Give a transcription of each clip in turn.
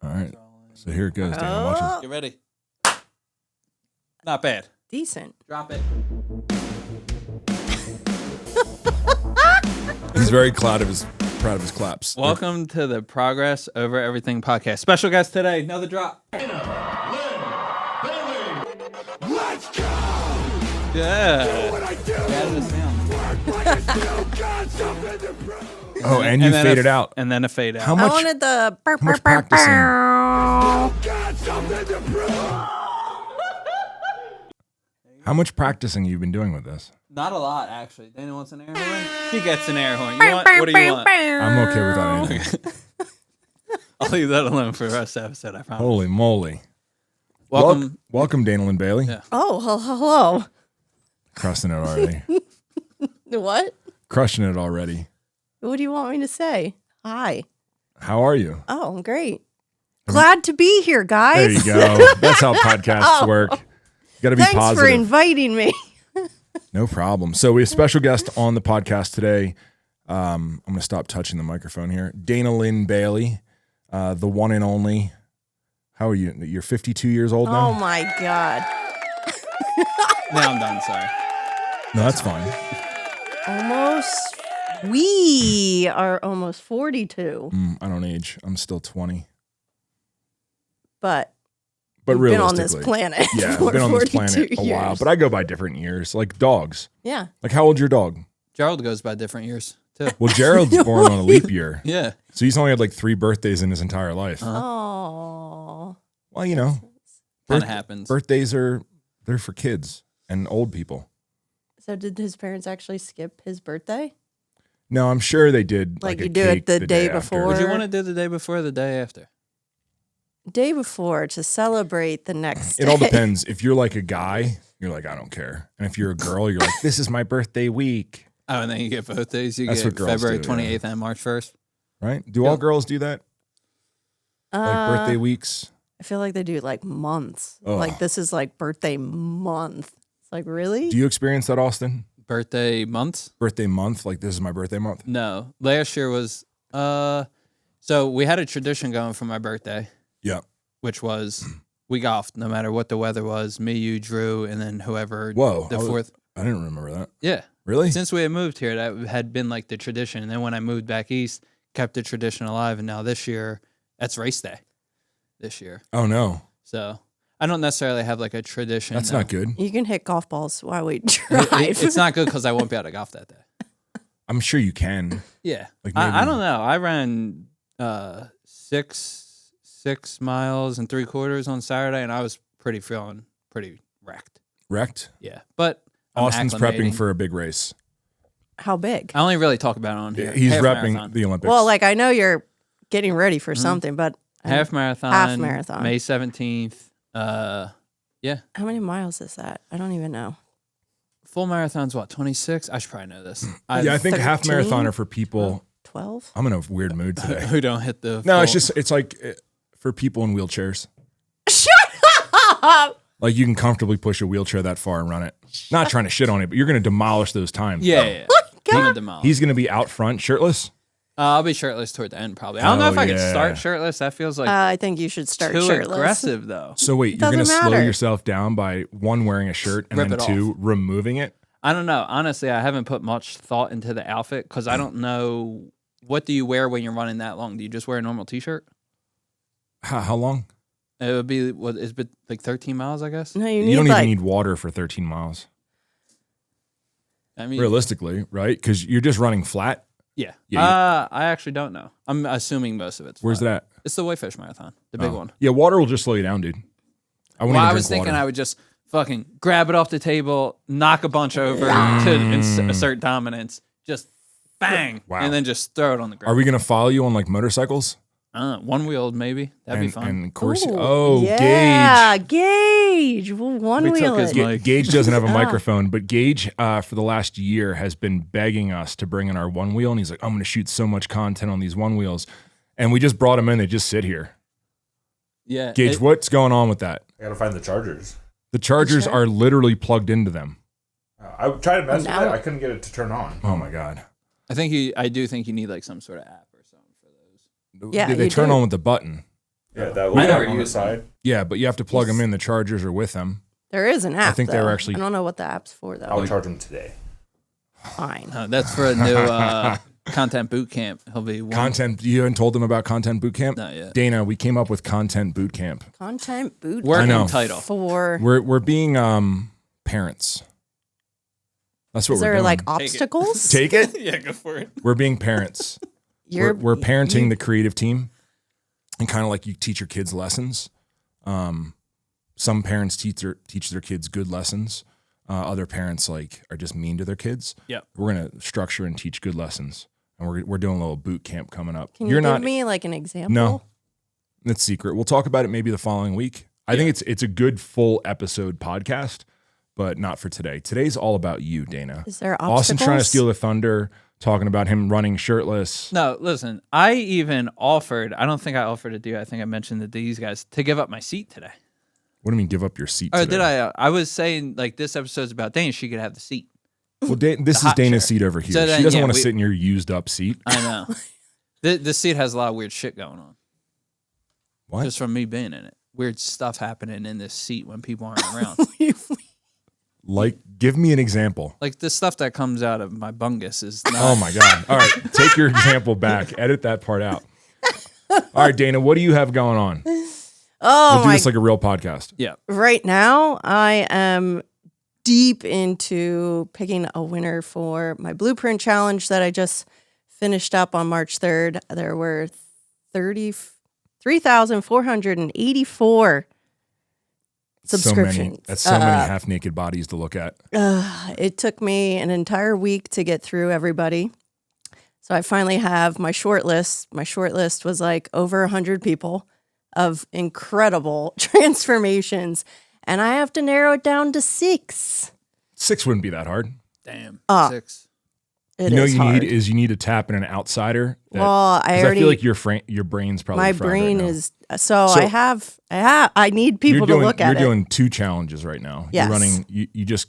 All right. So here it goes, Dana. Watch this. Get ready. Not bad. Decent. Drop it. He's very proud of his claps. Welcome to the Progress Over Everything podcast. Special guest today, another drop. Linn, Bailey, let's go! Yeah. What I do, Added a sound. work like I do, got something to prove. Oh, and you then faded out. And then a fade out. How I much? wanted the How much practicing? Got something to prove. How much practicing you've been doing with this? Not a lot, actually. Dana wants an air horn. She gets an air horn. You want? What do you want? I'm okay without anything. I'll leave that alone for the rest of the episode, I promise. Holy moly! Welcome. Welcome, Dana Linn Bailey. Yeah. Oh, hello. Crushing it already. What? Crushing it already. What do you want me to say? Hi. How are you? Oh, I'm great. Glad to be here, guys. There you go. That's how podcasts work. You got to be Thanks positive. for inviting me. No problem. So we have a special guest on the podcast today. I'm going to stop touching the microphone here. Dana Linn Bailey, the one and only. How are you? You're 52 years old now? Oh, my God. Now I'm done, sorry. No, that's fine. Almost. We are almost 42. I don't age. I'm still 20. But But we've been on realistically. this planet. Yeah, for I've been on this 42 planet a while. years. But I go by different years, like dogs. Yeah. Like, how old's your dog? Gerald goes by different years, too. Well, Gerald's born on a leap year. Yeah. So he's only had like 3 birthdays in his entire life. Oh. Well, you know, Kind of happens. birthdays they're for kids and old people. So did his parents actually skip his birthday? No, I'm sure they did. Like a you do it cake the day after. before? Would you want to do the day before or the day after? Day before to celebrate the next day. It all depends. If you're like a guy, you're like, I don't care. And if you're a girl, you're like, this is my birthday week. Oh, and then you get both days. You That's get what girls February do, 28th and March 1st. Right? Do all girls do that? Like birthday weeks? I feel like they do like months. Oh. Like this is like birthday month. It's like, really? Do you experience that, Austin? Birthday months? Birthday month? Like, this is my birthday month? No. Last year was, so we had a tradition going for my birthday, Yeah. which was we golfed no matter what the weather was. Me, you, Drew, and then whoever. Whoa. The fourth. I didn't remember that. Yeah. Really? Since we had moved here, that had been like the tradition. And then when I moved back east, kept the tradition alive. And now this year, that's race day this year. Oh, no. So I don't necessarily have like a tradition. That's not good. You can hit golf balls while we drive. It's not good because I won't be able to golf that day. I'm sure you can. Yeah. Like I maybe- don't know. I ran 6 miles and 3/4 on Saturday, and I was feeling pretty wrecked. Wrecked? Yeah. But I'm Austin's acclimating. prepping for a big race. How big? I only really talk about it on here. He's Half repping marathon. the Olympics. Well, like I know you're getting ready for something, but Half marathon. Half marathon. May 17th. Yeah. how many miles is that? I don't even know. Full marathon's what, 26? I should probably know this. yeah, I think half 13? marathon are for people. 12? I'm in a weird mood today. who don't hit the. No, full- it's like for people in wheelchairs. Shut up! Like you can comfortably push a wheelchair that far and run it. Not trying to shit on it, but you're going to demolish those times. Yeah. yeah. God. I'm a demolish. He's going to be out front shirtless. I'll be shirtless toward the end, probably. I don't know Oh, if I could yeah. start shirtless. That feels like I think you should start too shirtless. aggressive, though. So wait, you're going to Doesn't slow matter. yourself down by 1, wearing a shirt, and Rip then it 2, removing it. I don't know. Honestly, I haven't put much thought into the outfit because I don't know. What do you wear when you're running that long? Do you just wear a normal t-shirt? How long? It would be, what, is it like 13 miles, I guess? No, You need don't like, even need water for 13 miles. I mean, Realistically, right? Because you're just running flat. yeah. Yeah, I actually don't know. I'm assuming most of it's Where's flat. that? It's the Whitefish Marathon, the big Oh. one. Yeah, water will just slow you down, dude. I wouldn't Well, I even was drink thinking water. I would just fucking grab it off the table, knock a bunch over to assert dominance, just bang, Wow. and then just throw it on the ground. Are we going to follow you on like motorcycles? One-wheeled, maybe. That'd be fun. And of course, Ooh, Gage. yeah, Gage. Well, one We took wheel. his it. mic. Gage doesn't have a microphone, but Gage, for the last year, has been begging us to bring in our one wheel, and he's like, "I'm going to shoot so much content on these one wheels," and we just brought him in. They just sit here. Yeah. Gage, what's going on with that? I gotta find the chargers. The chargers are literally plugged into them. I tried to mess with Now- it. I couldn't get it to turn on. Oh my god! I do think you need like some sort of app or something for those. Yeah, they you turn do. on with the button. Yeah, that I little never app on the used one. side. Yeah, but you have to plug them in. The chargers are with them. There is an app. think they though. were actually- I don't know what the app's for though. I'll charge them today. Fine. That's for a new content boot camp. He'll be one. Content. You haven't told them about Content Boot Camp? Not yet. Dana, we came up with Content Boot Camp. Content boot Working know. title. for. We're being parents. That's what Is we're there doing. like obstacles? Take it? Yeah, go for it. We're being parents. We're parenting the creative team, and kind of like you teach your kids lessons. Some parents teach their kids good lessons. Other parents are just mean to their kids. Yep. We're gonna structure and teach good lessons, and we're doing a little boot camp coming up. Can you give me like an example? No, it's secret. We'll talk about it maybe the following week. I think it's a good full episode podcast, but not for today. Today's all about you, Dana. Is there obstacles? Austin's trying to steal the thunder, talking about him running shirtless. No, listen. I even offered. I don't think I offered it to you. I think I mentioned it to these guys to give up my seat today. What do you mean, give up your seat? Or today? did I? I was saying like this episode's about Dana. She could have the seat. Well, this is hot Dana's chair. seat over here. So then, she doesn't yeah, want to we- sit in your used up seat. I know. The seat has a lot of weird shit going on. What? Just from me being in it. Weird stuff happening in this seat when people aren't around. Like, give me an example. Like the stuff that comes out of my bungus is not. Oh my God. All right. Take your example back. Edit that part out. All right, Dana, what do you have going on? Oh We'll do my! this like a real podcast. Yeah. Right now, I am deep into picking a winner for my Blueprint Challenge that I just finished up on March 3rd. There were 3,484 subscriptions. So many. That's so many half naked bodies to look at. It took me an entire week to get through everybody. So I finally have my short list. My short list was like over 100 people of incredible transformations. And I have to narrow it down to 6. 6 wouldn't be that hard. Damn. 6. It You know, is what hard. you need to tap in an outsider. Well, I 'cause already feel like your brain's probably my fried brain right now. is I need people to look at You're it. doing 2 challenges right now. Yes. You're running. You just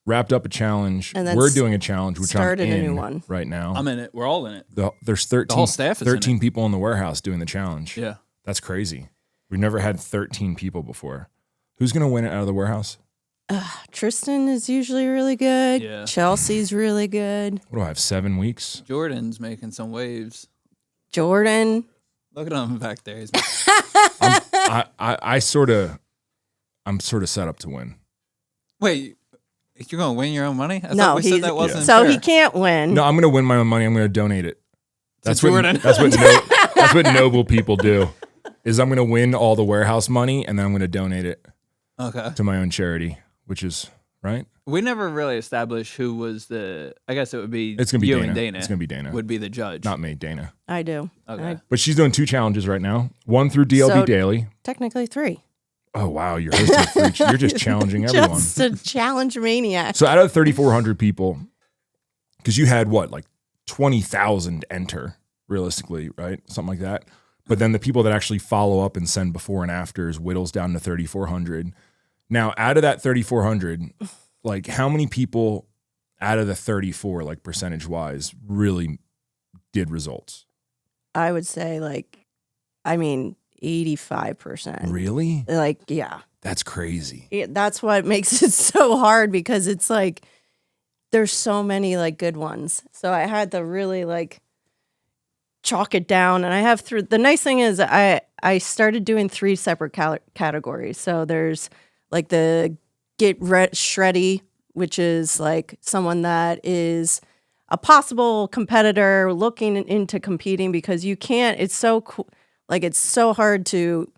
wrapped up a challenge. And then We're doing a challenge, which I'm started a in new one. right now. I'm in it. We're all in it. There's 13. whole staff is in 13 people in the warehouse doing the challenge. Yeah. That's crazy. We've never had 13 people before. Who's gonna win it out of the warehouse? Tristan is usually really good. Yeah. Chelsea's really good. What do I have? 7 weeks. Jordan's making some waves. Jordan. Look at him back there. He's I'm sort of set up to win. Wait, you're going to win your own money? I No, thought we he's said that wasn't so fair. he can't win. No, I'm gonna win my own money. I'm gonna donate it. That's Jordan. That's what noble people do. Is I'm gonna win all the warehouse money and then I'm gonna donate it Okay. to my own charity, which is right. We never really established who was I guess it would be It's gonna be you Dana. and Dana. It's gonna be Dana. Would be the judge. Not me, Dana. I do. Okay. But she's doing 2 challenges right now. One through DLB So- Daily. Technically 3. Oh wow, you're hosting you're just challenging everyone. Just a challenge maniac. So out of 3,400 people, because you had what, like 20,000 enter realistically, right? Something like that. But then the people that actually follow up and send before and afters whittles down to 3,400. Now, out of that 3,400, like how many people out of the 34, like percentage wise, really did results? I would say 85%. Really? Like, yeah. That's crazy. That's what makes it so hard because it's like there's so many like good ones. So I had to really like chalk it down, and I have the nice thing is I started doing 3 separate categories. So there's like the get shreddy, which is like someone that is a possible competitor looking into competing because you can't. It's so cool. Like it's so hard to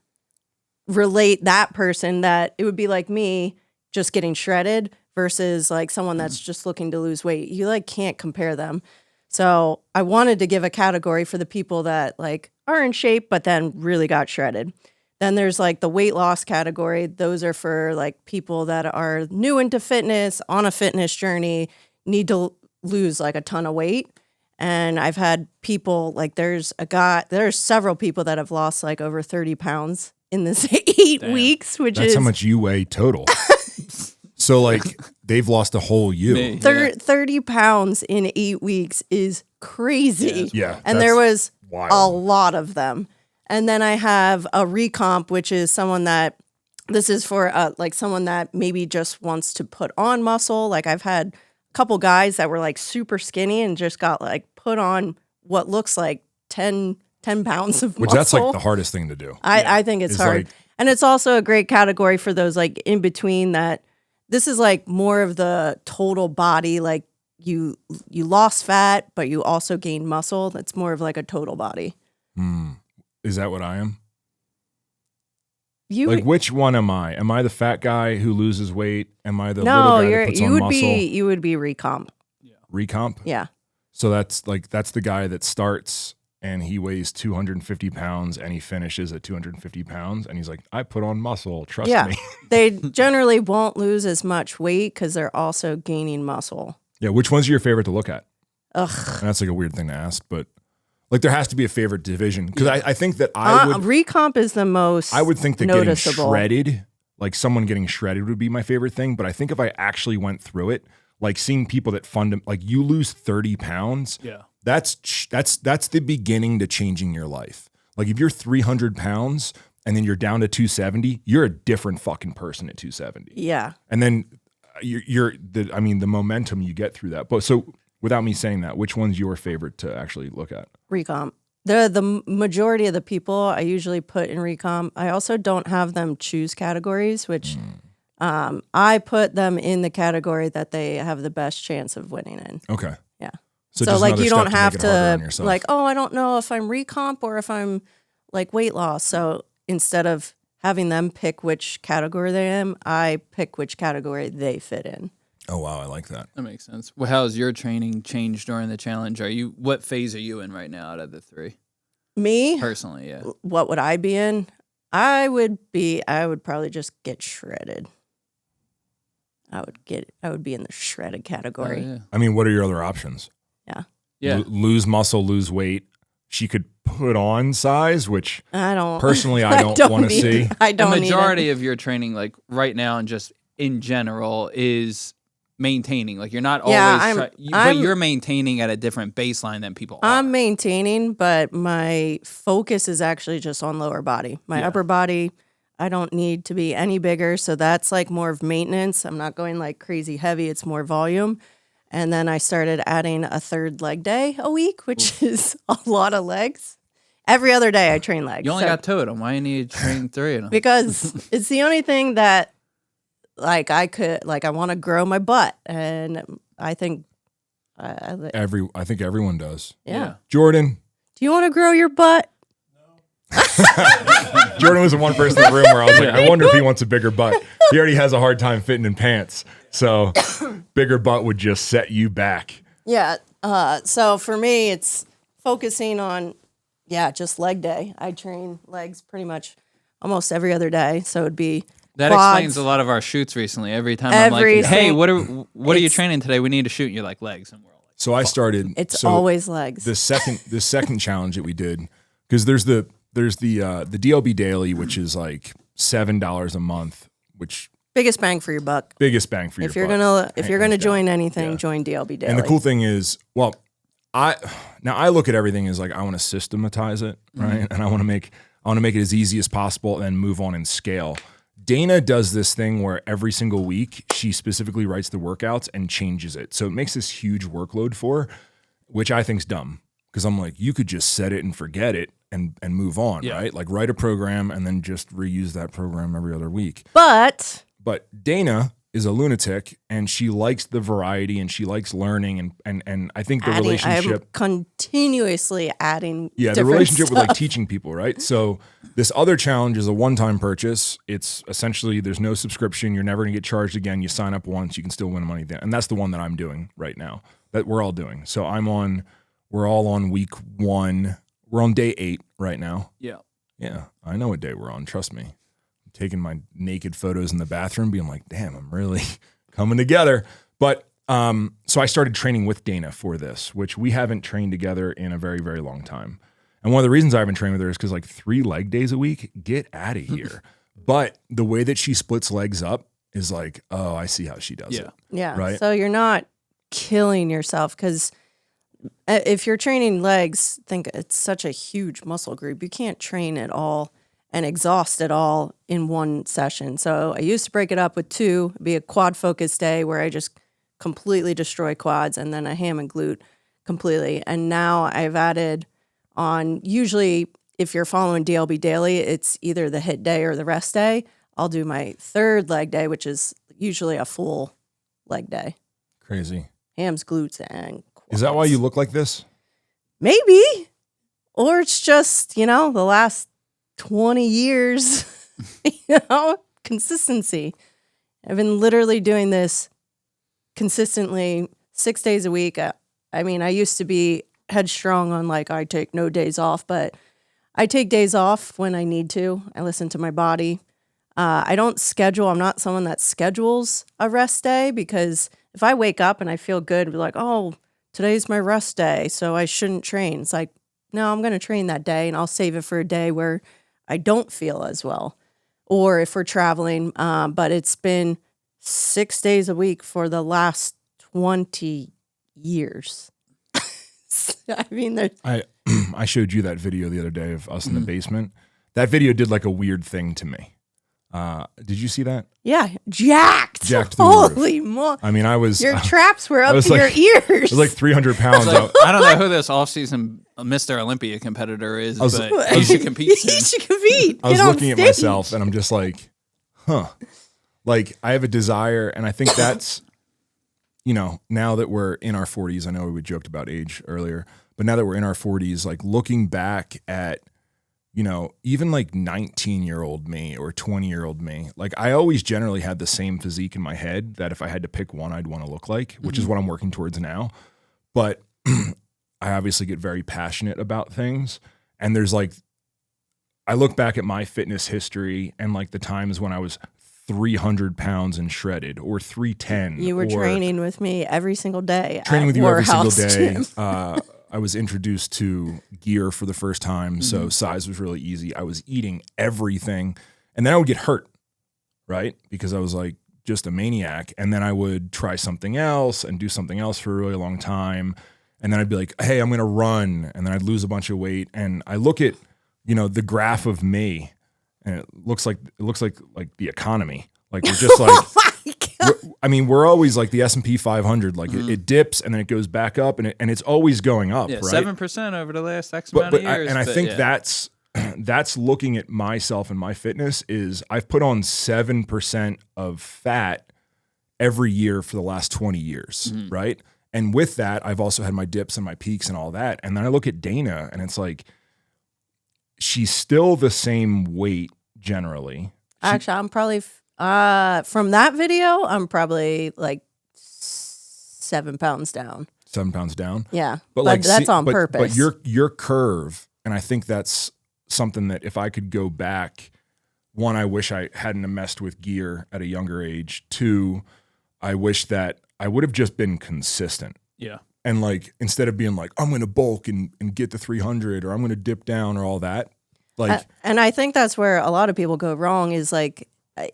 relate that person that it would be like me just getting shredded versus like someone that's just looking to lose weight. You like can't compare them. So I wanted to give a category for the people that like are in shape, but then really got shredded. Then there's like the weight loss category. Those are for like people that are new into fitness, on a fitness journey, need to lose like a ton of weight. And I've had people like there's several people that have lost like over 30 pounds in this 8 weeks, which That's is how much you weigh total. So like they've lost a whole you. Me. 30 pounds in 8 weeks is crazy. Yeah, And there was wild. a lot of them. And then I have a recomp, which is someone that this is for like someone that maybe just wants to put on muscle. Like I've had a couple guys that were like super skinny and just got like put on what looks like 10 pounds of Which muscle. that's like the hardest thing to do. I think it's hard. like- And it's also a great category for those like in between that this is like more of the total body, like you lost fat, but you also gained muscle. That's more of like a total body. Is that what I am? You Like, which one am I? Am I the fat guy who loses weight? Am I the no, little guy that puts on muscle? you would be recomp. Recomp? Yeah. So that's the guy that starts and he weighs 250 pounds and he finishes at 250 pounds and he's like, I put on muscle, trust Yeah. me. They generally won't lose as much weight because they're also gaining muscle. Yeah, which one's your favorite to look at? Ugh. And that's like a weird thing to ask, but like there has to be a favorite division because I think that I would Recomp is the most I would think that noticeable. getting shredded, like someone getting shredded would be my favorite thing. But I think if I actually went through it, like seeing people that like you lose 30 pounds, that's the beginning to changing your life. Like if you're 300 pounds and then you're down to 270, you're a different fucking person at 270. Yeah. And then the momentum you get through that. But so without me saying that, which one's your favorite to actually look at? Recomp. The majority of the people I usually put in recomp. I also don't have them choose categories, which I put them in the category that they have the best chance of winning in. Okay. Yeah. So So just like another you step don't to have make it harder on to yourself. like, oh, I don't know if I'm recomp or if I'm like weight loss. So instead of having them pick which category they am, I pick which category they fit in. Oh wow, I like that. That makes sense. Well, how's your training changed during the challenge? What phase are you in right now out of the three? Me? Personally, yeah. What would I be in? I would probably just get shredded. I would be in the shredded category. Oh, yeah. I mean, what are your other options? Yeah. Lose muscle, lose weight. She could put on size, which I don't personally I don't want to need see. it. I The don't need majority it. of your training, like right now and just in general, is maintaining. Like you're not always, Yeah, but you're maintaining at a different baseline than people are. I'm maintaining, but my focus is actually just on lower body. My upper body, I don't need to be any bigger, so that's like more of maintenance. I'm not going like crazy heavy. It's more volume. And then I started adding a third leg day a week, which is a lot of legs. Every other day I train legs. You only So- got two of them. Why you need to train three of them? because it's the only thing that like I want to grow my butt, and I think I think everyone does. yeah. Jordan. Do you want to grow your butt? Jordan was the one person in the room where I was like, I wonder if he wants a bigger butt. He already has a hard time fitting in pants. So bigger butt would just set you back. Yeah. So for me, it's focusing on, just leg day. I train legs pretty much almost every other day. So it'd be That quads. explains a lot of our shoots recently. Every time I'm like, hey, Everything. what are you It's- training today? We need to shoot. And you're like, legs. And we're all like, So I started. It's so always legs. the second challenge that we did, because there's the DLB Daily, which is like $7 a month, which Biggest bang for your buck. biggest bang for your If you're buck. gonna Hands down. join anything, Yeah. join DLB Daily. And the cool thing is, well, I look at everything as like I want to systematize it, right? And I want to make it as easy as possible and then move on and scale. Dana does this thing where every single week she specifically writes the workouts and changes it. So it makes this huge workload for her, which I think's dumb. Because I'm like, you could just set it and forget it and move on, right? Like write a program and then just reuse that program every other week. But But Dana is a lunatic and she likes the variety and she likes learning and I think the I'm relationship continuously adding. the different relationship with like stuff. teaching people, right? So this other challenge is a one-time purchase. It's essentially there's no subscription. You're never gonna get charged again. You sign up once, you can still win money then. And that's the one that I'm doing right now. That we're all doing. So we're all on week 1. We're on day 8 right now. yeah. Yeah, I know what day we're on. Trust me. I'm taking my naked photos in the bathroom, being like, damn, I'm really coming together. But so I started training with Dana for this, which we haven't trained together in a very, very long time. And one of the reasons I haven't trained with her is because like 3 leg days a week, get out of here. But the way that she splits legs up is like, oh, I see how she does it. Yeah. Right. So you're not killing yourself because if you're training legs, think it's such a huge muscle group. You can't train it all and exhaust it all in one session. So I used to break it up with 2, be a quad focus day where I just completely destroy quads, and then a ham and glute completely. And now I've added on, usually if you're following DLB daily, it's either the hit day or the rest day. I'll do my 3rd leg day, which is usually a full leg day. Crazy. Hams, glutes, and quads. Is that why you look like this? Maybe. Or it's just, the last 20 years, consistency. I've been literally doing this consistently 6 days a week. I used to be headstrong on I take no days off, but I take days off when I need to. I listen to my body. I don't schedule. I'm not someone that schedules a rest day, because if I wake up and I feel good, be like, oh, today's my rest day, so I shouldn't train. It's like, no, I'm going to train that day, and I'll save it for a day where I don't feel as well, or if we're traveling. But it's been 6 days a week for the last 20 years. I showed you that video the other day of us in the basement. That video did a weird thing to me. Did you see that? Yeah, jacked. Jacked through the roof. Holy moly. Your traps were up to your ears. It was 300 pounds. I don't know who this off-season Mr. Olympia competitor is, but he should compete soon. He should compete. I was looking at myself and I'm just like, huh. I have a desire, and I think that's, now that we're in our 40s, I know we joked about age earlier, but now that we're in our 40s, looking back at, even 19-year-old me or 20-year-old me, I always generally had the same physique in my head that if I had to pick one, I'd want to look like, which is what I'm working towards now. But I obviously get very passionate about things. And there's I look back at my fitness history and the times when I was 300 pounds and shredded, or 310. You were training with me every single day. Training with you every single day. Gym. I was introduced to gear for the first time, so size was really easy. I was eating everything, and then I would get hurt, right? Because I was just a maniac, and then I would try something else and do something else for a really long time, and then I'd be like, hey, I'm going to run, and then I'd lose a bunch of weight, and I look at, the graph of me, and it looks like the economy. We're just we're always the S&P 500. It dips and then it goes back up, and it's always going up. Yeah, right? 7% over the last X amount of years. I think that's looking at myself and my fitness is I've put on 7% of fat every year for the last 20 years, right? And with that, I've also had my dips and my peaks and all that. And then I look at Dana, and it's she's still the same weight generally. Actually, I'm probably from that video, I'm probably 7 pounds down. 7 pounds down. Yeah, but that's on purpose. But your curve, and I think that's something that if I could go back, one, I wish I hadn't have messed with gear at a younger age. Two, I wish that I would have just been consistent. Yeah. And instead of being I'm going to bulk and get the 300, or I'm going to dip down, or all that. And I think that's where a lot of people go wrong is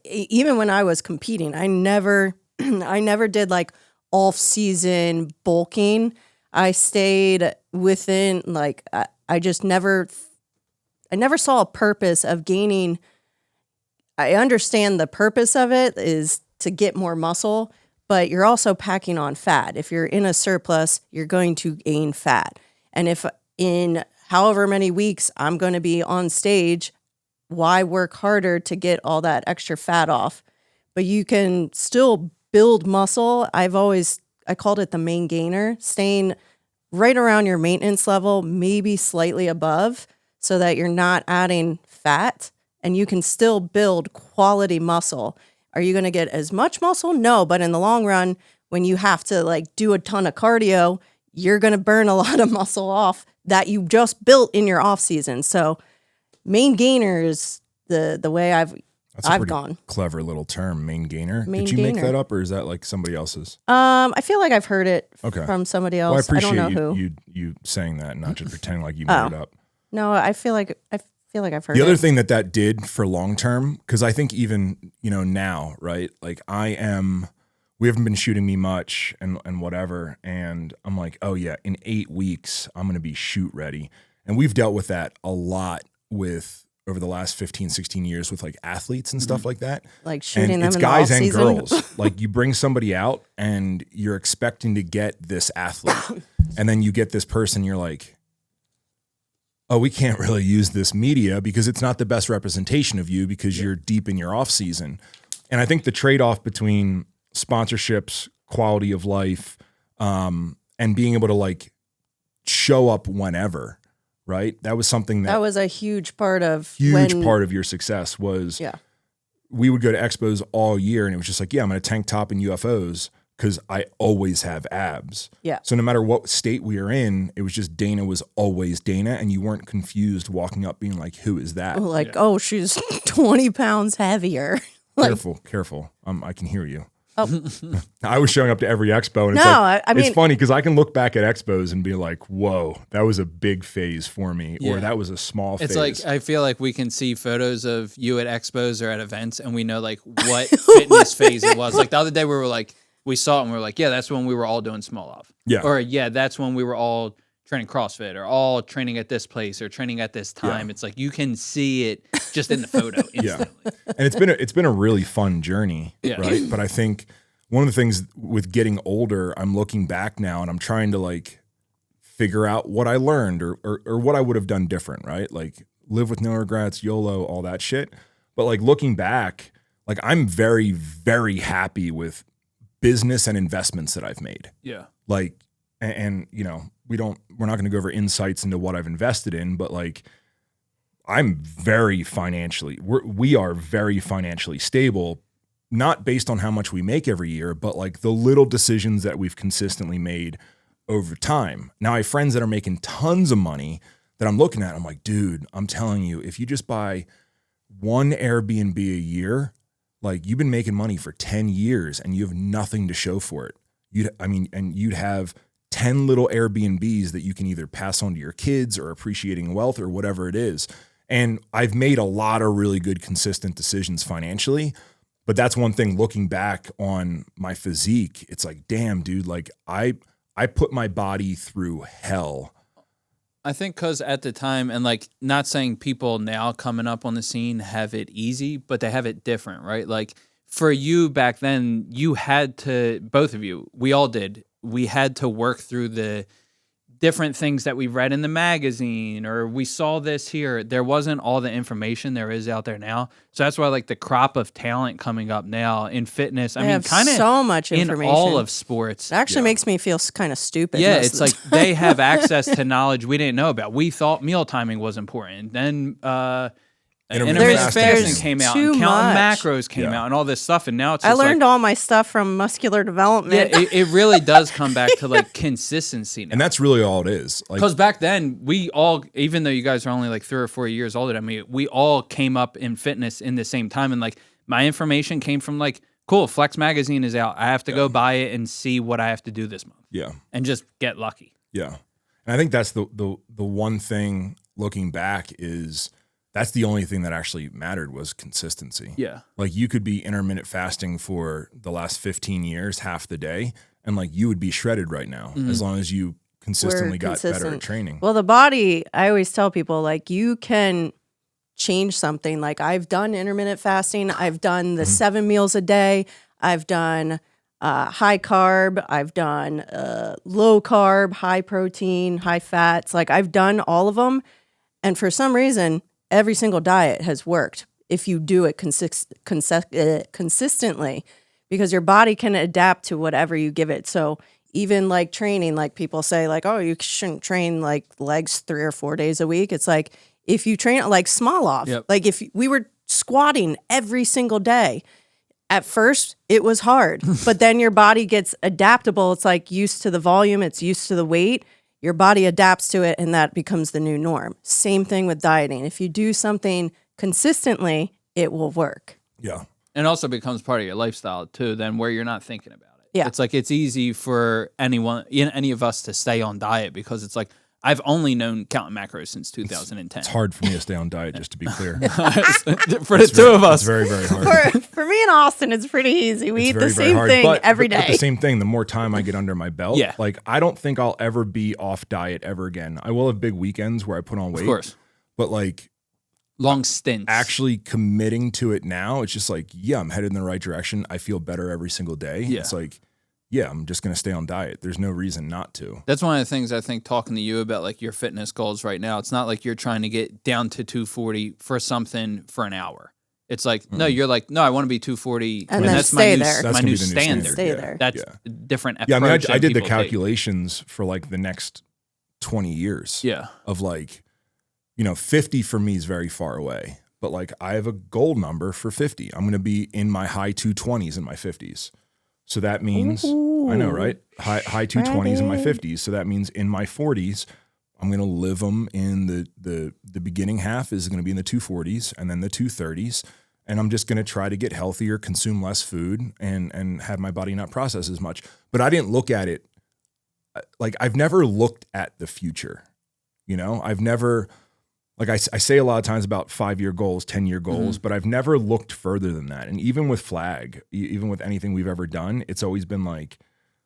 even when I was competing, I never did off season bulking. I stayed within I never saw a purpose of gaining. I understand the purpose of it is to get more muscle, but you're also packing on fat. If you're in a surplus, you're going to gain fat. And if in however many weeks I'm going to be on stage, why work harder to get all that extra fat off? But you can still build muscle. I called it the main gainer, staying right around your maintenance level, maybe slightly above, so that you're not adding fat and you can still build quality muscle. Are you going to get as much muscle? No, but in the long run, when you have to do a ton of cardio, you're going to burn a lot of muscle off that you just built in your off season. So main gainer is the way I've gone. Clever little term, main gainer. Main Did you make gainer. that up, or is that somebody else's? I feel like I've heard it from somebody else. Well, I appreciate I don't know who. you saying that, not just pretending like you made it up. No, I feel like I've heard The it. other thing that did for long term, because I think even now, right? we haven't been shooting me much and whatever. And I'm like, oh yeah, in 8 weeks, I'm going to be shoot ready. And we've dealt with that a lot over the last 15, 16 years with like athletes and stuff like that. Like shooting and them it's in the guys and off-season. girls. Like you bring somebody out and you're expecting to get this athlete. And then you get this person, you're like, oh, we can't really use this media because it's not the best representation of you because you're deep in your off season. And I think the trade-off between sponsorships, quality of life, and being able to like show up whenever, right? That was something That was a huge part of part of your success was Yeah. we would go to expos all year and it was just like, yeah, I'm going to tank top in UFOs because I always have abs. Yeah. So no matter what state we are in, it was just Dana was always Dana and you weren't confused walking up being like, who is that? Like, oh, she's 20 pounds heavier. Like, Careful. I can hear you. Oh. I was showing up to every expo and it's No, like, I mean- it's funny because I can look back at expos and be like, whoa, that was a big phase for me or Yeah. that was a small It's phase. like I feel like we can see photos of you at expos or at events, and we know like what fitness phase it was. Like the other day, we were like, we saw it and we were like, yeah, that's when we were all doing small off. Yeah. Or yeah, that's when we were all training CrossFit or all training at this place or training at this time. Yeah. It's like you can see it just in the photo instantly. And it's been a really fun journey, Yeah. right? But I think one of the things with getting older, I'm looking back now and I'm trying to like figure out what I learned or what I would have done different, right? Like live with no regrets, YOLO, all that shit. But like looking back, like I'm very, very happy with business and investments that I've made. Yeah. Like, and you know, we're not going to go over insights into what I've invested in, but like I'm very we are very financially stable, not based on how much we make every year, but like the little decisions that we've consistently made over time. Now I have friends that are making tons of money that I'm looking at. I'm like, dude, I'm telling you, if you just buy one Airbnb a year, like you've been making money for 10 years and you have nothing to show for it. You'd have 10 little Airbnbs that you can either pass on to your kids or appreciating wealth or whatever it is. And I've made a lot of really good, consistent decisions financially. But that's one thing looking back on my physique, it's like, damn, dude, like I put my body through hell. I think because at the time, and like not saying people now coming up on the scene have it easy, but they have it different, right? Like for you back then, you had to, both of you, we all did, we had to work through the different things that we read in the magazine or we saw this here. There wasn't all the information there is out there now. So that's why like the crop of talent coming up now in fitness, I mean, have kind of so much in information. all of sports. It actually makes me feel kind of stupid. Yeah, most it's of the like time. they have access to knowledge we didn't know about. We thought meal timing was important. Then intermittent fasting there's came out, too and counting much. macros came Yeah. out, and all this stuff. And now it's I just learned like, all my stuff from muscular development. yeah, it really does come back to like consistency now. And that's really all it is. Like, Because back then, we all, even though you guys are only like 3 or 4 years older than me, we all came up in fitness in the same time. And like my information came from like, cool, Flex Magazine is out. I have to go buy it and see what I have to do this month. yeah. And just get lucky. Yeah. And I think that's the one thing looking back is that's the only thing that actually mattered was consistency. Yeah. Like you could be intermittent fasting for the last 15 years, half the day, and like you would be shredded right now as long as you consistently got better at consistent. training. Well, the body, I always tell people, like, you can change something. Like, I've done intermittent fasting. I've done the 7 meals a day. I've done high carb. I've done low carb, high protein, high fats. Like, I've done all of them. And for some reason, every single diet has worked if you do it consistently, because your body can adapt to whatever you give it. So even like training, like people say like, oh, you shouldn't train like legs 3 or 4 days a week. It's like, if you train like small off, like if we were squatting every single day, at first it was hard, but then your body gets adaptable. It's like used to the volume, it's used to the weight. Your body adapts to it, and that becomes the new norm. Same thing with dieting. If you do something consistently, it will work. Yeah. And it also becomes part of your lifestyle too, then where you're not thinking about it. Yeah. It's like it's easy for any of us to stay on diet because it's like, I've only known counting macros since 2010. It's hard for me to stay on diet, just to be clear. For the two of us. It's very, very hard. For me and Austin, it's pretty easy. We It's eat very, the very same hard. thing But every day. the same thing, the more time I get under my belt, Yeah. like I don't think I'll ever be off diet ever again. I will have big weekends where I put on weight. Of course. But like Long stints. actually committing to it now, it's just like, yeah, I'm headed in the right direction. I feel better every single day. Yeah. It's like, yeah, I'm just going to stay on diet. There's no reason not to. That's one of the things I think talking to you about, like your fitness goals right now. It's not like you're trying to get down to 240 for something for an hour. It's like, no, you're like, no, I want to be 240. And then that's stay my new, there. That's my gonna new be the new standard. Stay Yeah. there. That's Yeah. a different approach. Yeah, I mean, I that did the people take. calculations for like the next 20 years. Yeah. Of like, 50 for me is very far away. But like I have a goal number for 50. I'm going to be in my high 220s in my 50s. So that means, I know, right? High 220s in my 50s. So that means in my 40s, I'm going to live them in the beginning half is going to be in the 240s and then the 230s. And I'm just going to try to get healthier, consume less food, and have my body not process as much. But I didn't look at it, like I've never looked at the future. I've never, like I say a lot of times about 5-year goals, 10-year goals, but I've never looked further than that. And even with Flag, even with anything we've ever done, it's always been like,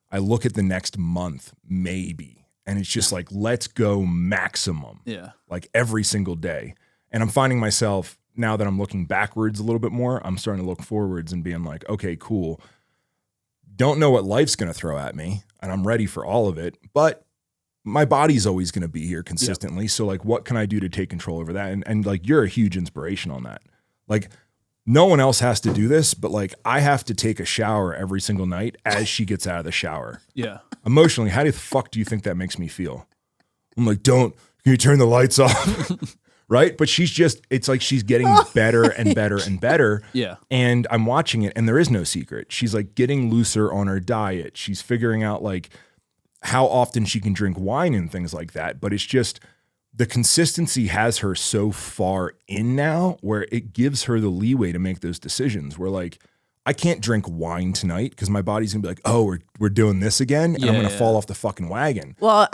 I look at the next month, maybe. And it's just like, let's go maximum. Yeah. Like every single day. And I'm finding myself, now that I'm looking backwards a little bit more, I'm starting to look forwards and being like, okay, cool. Don't know what life's going to throw at me, and I'm ready for all of it. But my body's always going to be here consistently. Yep. So like, what can I do to take control over that? And like, you're a huge inspiration on that. Like no one else has to do this, but like I have to take a shower every single night as she gets out of the shower. Yeah. Emotionally, how the fuck do you think that makes me feel? I'm like, can you turn the lights off? Right? But it's like she's getting better and better and better. Yeah. And I'm watching it and there is no secret. She's like getting looser on her diet. She's figuring out like how often she can drink wine and things like that. But it's just the consistency has her so far in now where it gives her the leeway to make those decisions where like, I can't drink wine tonight because my body's gonna be like, oh, we're doing this again. And I'm gonna fall off the fucking wagon. Well,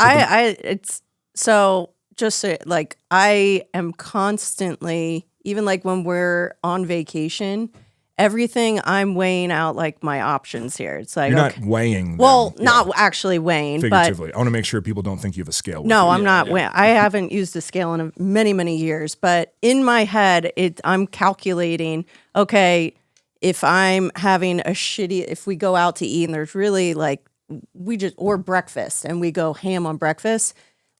just so, like I am constantly, even like when we're on vacation, everything I'm weighing out like my options here. It's like You're not weighing. Well, not actually weighing, figuratively. but I want to make sure people don't think you have a scale. With no, you. I'm not. I haven't used a scale in many, many years, but in my head, I'm calculating, okay, if I'm having if we go out to eat and there's really like, or breakfast and we go ham on breakfast,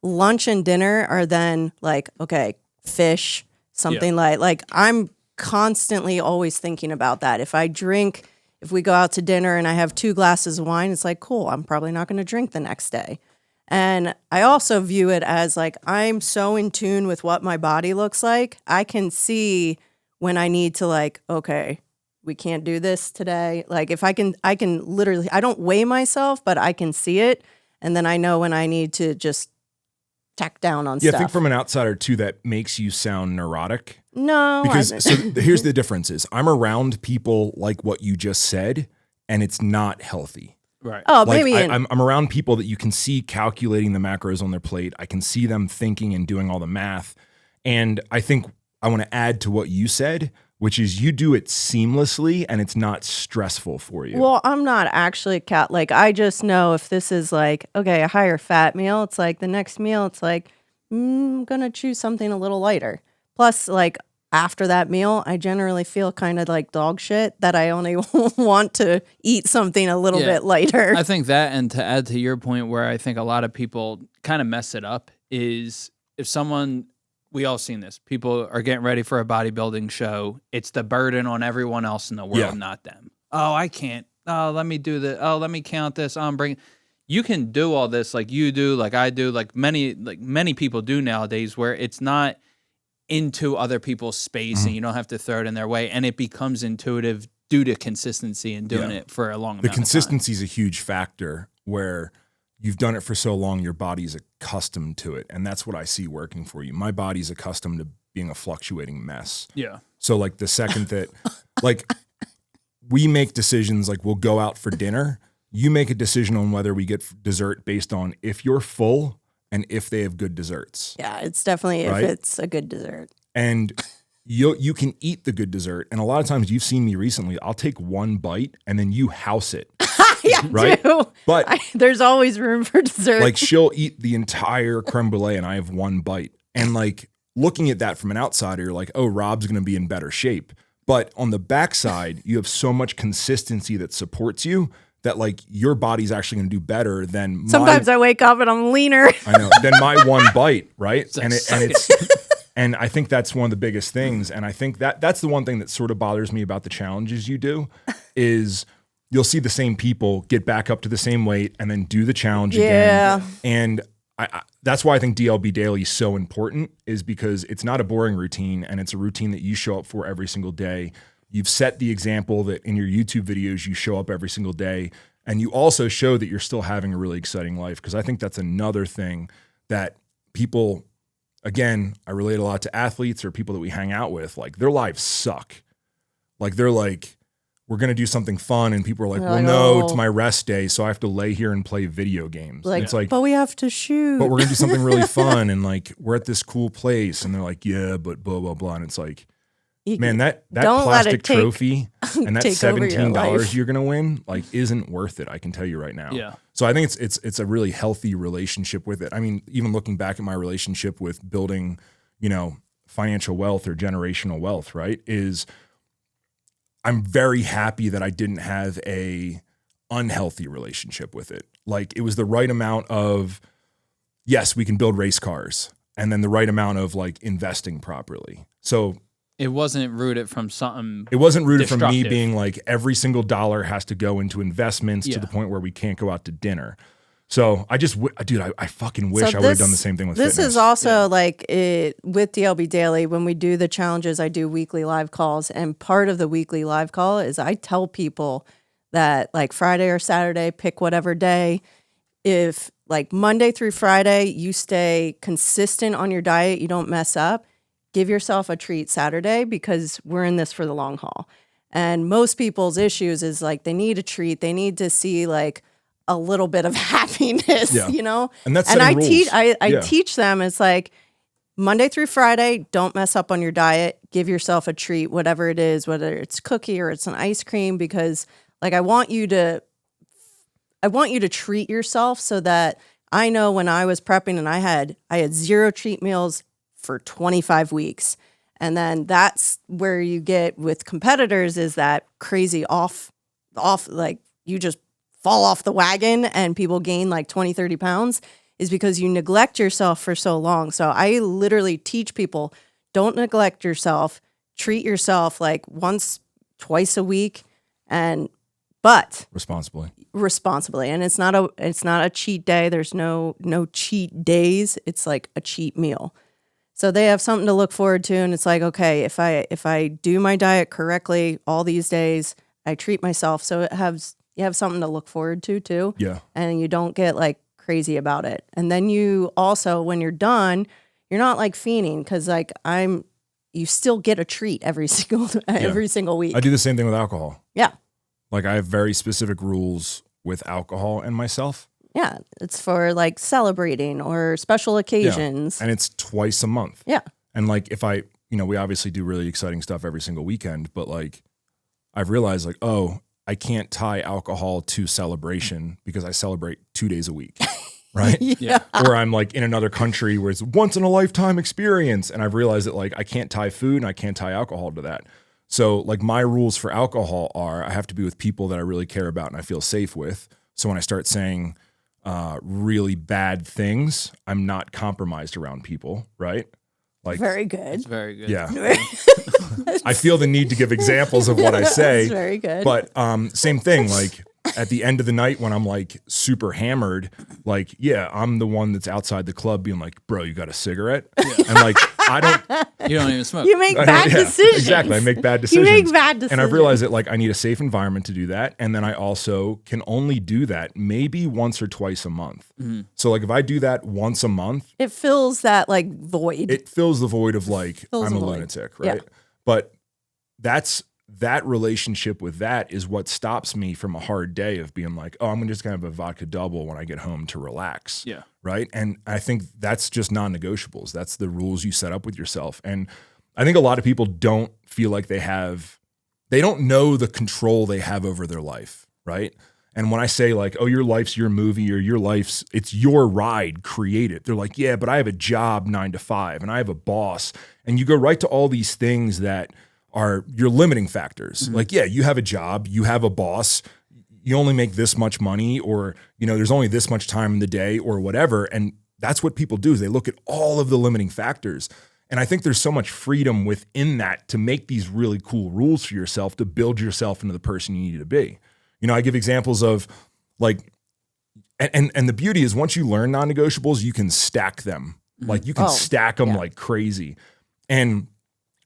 lunch and dinner are then like, okay, fish, something like I'm constantly always thinking about that. If we go out to dinner and I have 2 glasses of wine, it's like, cool, I'm probably not going to drink the next day. And I also view it as like, I'm so in tune with what my body looks like. I can see when I need to like, okay, we can't do this today. Like if I can literally, I don't weigh myself, but I can see it. And then I know when I need to just tack down on stuff. I think from an outsider too, that makes you sound neurotic. No. Because here's the difference is I'm around people like what you just said, and it's not healthy. Right. Oh, Like maybe. I'm around people that you can see calculating the macros on their plate. I can see them thinking and doing all the math. And I think I want to add to what you said, which is you do it seamlessly and it's not stressful for you. Well, I'm not actually like I just know if this is like, okay, a higher fat meal, it's like the next meal, it's like, I'm going to choose something a little lighter. Plus, like after that meal, I generally feel kind of like dog shit that I only want to eat something a little bit lighter. I think that, and to add to your point where I think a lot of people kind of mess it up, is if someone, we all seen this, people are getting ready for a bodybuilding show, it's the burden on everyone else in the world, not them. Oh, I can't. Oh, let me do this. Oh, let me count this. Oh, I'm bringing. You can do all this like you do, like I do, like many people do nowadays, where it's not into other people's space and you don't have to throw it in their way, and it becomes intuitive due to consistency and doing it for a long amount of time. The consistency is a huge factor where you've done it for so long, your body's accustomed to it. And that's what I see working for you. My body's accustomed to being a fluctuating mess. Yeah. So like the second that, like we make decisions, like we'll go out for dinner, you make a decision on whether we get dessert based on if you're full and if they have good desserts. Yeah, it's definitely Right? if it's a good dessert. And you can eat the good dessert. And a lot of times you've seen me recently, I'll take one bite and then you house it. Yeah, Right? do. But There's always room for dessert. like she'll eat the entire creme brulee and I have one bite. And like looking at that from an outsider, you're like, oh, Rob's going to be in better shape. But on the backside, you have so much consistency that supports you that like your body's actually going to do better than Sometimes I wake up and I'm leaner. I know, than my one bite, right? Like, And I think that's one of the biggest things. And I think that's the one thing that sort of bothers me about the challenges you do is you'll see the same people get back up to the same weight and then do the challenge Yeah. again. And I that's why I think DLB Daily is so important, is because it's not a boring routine and it's a routine that you show up for every single day. You've set the example that in your YouTube videos, you show up every single day. And you also show that you're still having a really exciting life. Because I think that's another thing that people, again, I relate a lot to athletes or people that we hang out with, like their lives suck. Like they're like, we're going to do something fun. And people are like, They're well, like, no, oh. it's my rest day. So I have to lay here and play video games. Like, And it's like, but we have to shoot. but we're going to do something really fun. And like, we're at this cool place. And they're like, yeah, but blah, blah, blah. And it's like, You- man, that don't let plastic it take- trophy and that take over your $17 life. you're going to win, like, isn't worth it. I can tell you right now. Yeah. So I think it's a really healthy relationship with it. I mean, even looking back at my relationship with building, financial wealth or generational wealth, right, is I'm very happy that I didn't have a unhealthy relationship with it. Like it was the right amount of, yes, we can build race cars, and then the right amount of like investing properly. So It wasn't rooted from something. it wasn't rooted from me Destructive. being like every single dollar has to go into investments to Yeah. the point where we can't go out to dinner. So I just, dude, I fucking wish So I would have this- done the same thing with This fitness. is also like with DLB Daily, when we do the challenges, I do weekly live calls. And part of the weekly live call is I tell people that like Friday or Saturday, pick whatever day. If like Monday through Friday, you stay consistent on your diet, you don't mess up, give yourself a treat Saturday because we're in this for the long haul. And most people's issues is like they need a treat. They need to see like a little bit of happiness, Yeah. And that's and setting I rules. teach I Yeah. teach them it's like Monday through Friday, don't mess up on your diet. Give yourself a treat, whatever it is, whether it's cookie or it's an ice cream, because like I want you to treat yourself so that I know when I was prepping and I had 0 treat meals for 25 weeks. And then that's where you get with competitors is that crazy off like you just fall off the wagon and people gain like 20, 30 pounds is because you neglect yourself for so long. So I literally teach people, don't neglect yourself, treat yourself like once, twice a week, but responsibly. And it's not a cheat day. There's no cheat days. It's like a cheat meal. So they have something to look forward to. And it's like, okay, if I do my diet correctly all these days, I treat myself. So you have something to look forward to too. Yeah. And you don't get like crazy about it. And then you also, when you're done, you're not like fiending because like you still get a treat every single week. I do the same thing with alcohol. Yeah. Like I have very specific rules with alcohol and myself. Yeah. It's for like celebrating or special occasions. And it's twice a month. Yeah. And like if we obviously do really exciting stuff every single weekend, but like I've realized like, oh, I can't tie alcohol to celebration because I celebrate 2 days a week. Right. Yeah. Or I'm like in another country where it's once in a lifetime experience. And I've realized that like I can't tie food and I can't tie alcohol to that. So like my rules for alcohol are I have to be with people that I really care about and I feel safe with. So when I start saying really bad things, I'm not compromised around people. Right. Like Very good. It's very good. yeah. I feel the need to give examples of what I say. That's very good. But same thing, like at the end of the night when I'm like super hammered, like, yeah, I'm the one that's outside the club being like, bro, you got a cigarette? And like, You don't even smoke. You make bad decisions. Exactly. I make bad You decisions. make bad decisions. And I've realized that like I need a safe environment to do that. And then I also can only do that maybe once or twice a month. So like if I do that once a month, It fills that like void. it fills the void of like Fills I'm the a void. lunatic, right? Yeah. But that's that relationship with that is what stops me from a hard day of being like, oh, I'm just going to have a vodka double when I get home to relax. Yeah. Right. And I think that's just non-negotiables. That's the rules you set up with yourself. And I think a lot of people don't feel like they don't know the control they have over their life. Right. And when I say like, oh, your life's your movie or it's your ride, create it. They're like, yeah, but I have a job 9 to 5 and I have a boss. And you go right to all these things that are your limiting factors. Like, yeah, you have a job, you have a boss, you only make this much money, or, there's only this much time in the day or whatever. And that's what people do is they look at all of the limiting factors. And I think there's so much freedom within that to make these really cool rules for yourself to build yourself into the person you need to be. I give examples of like, and the beauty is once you learn non-negotiables, you can stack them. Like you can stack them like crazy. And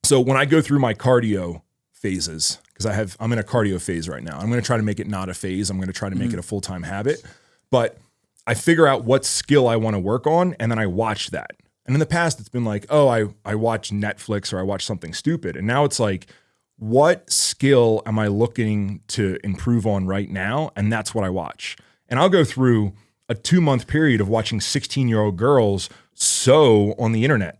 so when I go through my cardio phases, because I'm in a cardio phase right now, I'm going to try to make it not a phase. I'm going to try to make it a full-time habit, but I figure out what skill I want to work on. And then I watch that. And in the past it's been like, oh, I watch Netflix or I watch something stupid. And now it's like, what skill am I looking to improve on right now? And that's what I watch. And I'll go through a 2-month period of watching 16-year-old girls sew on the internet.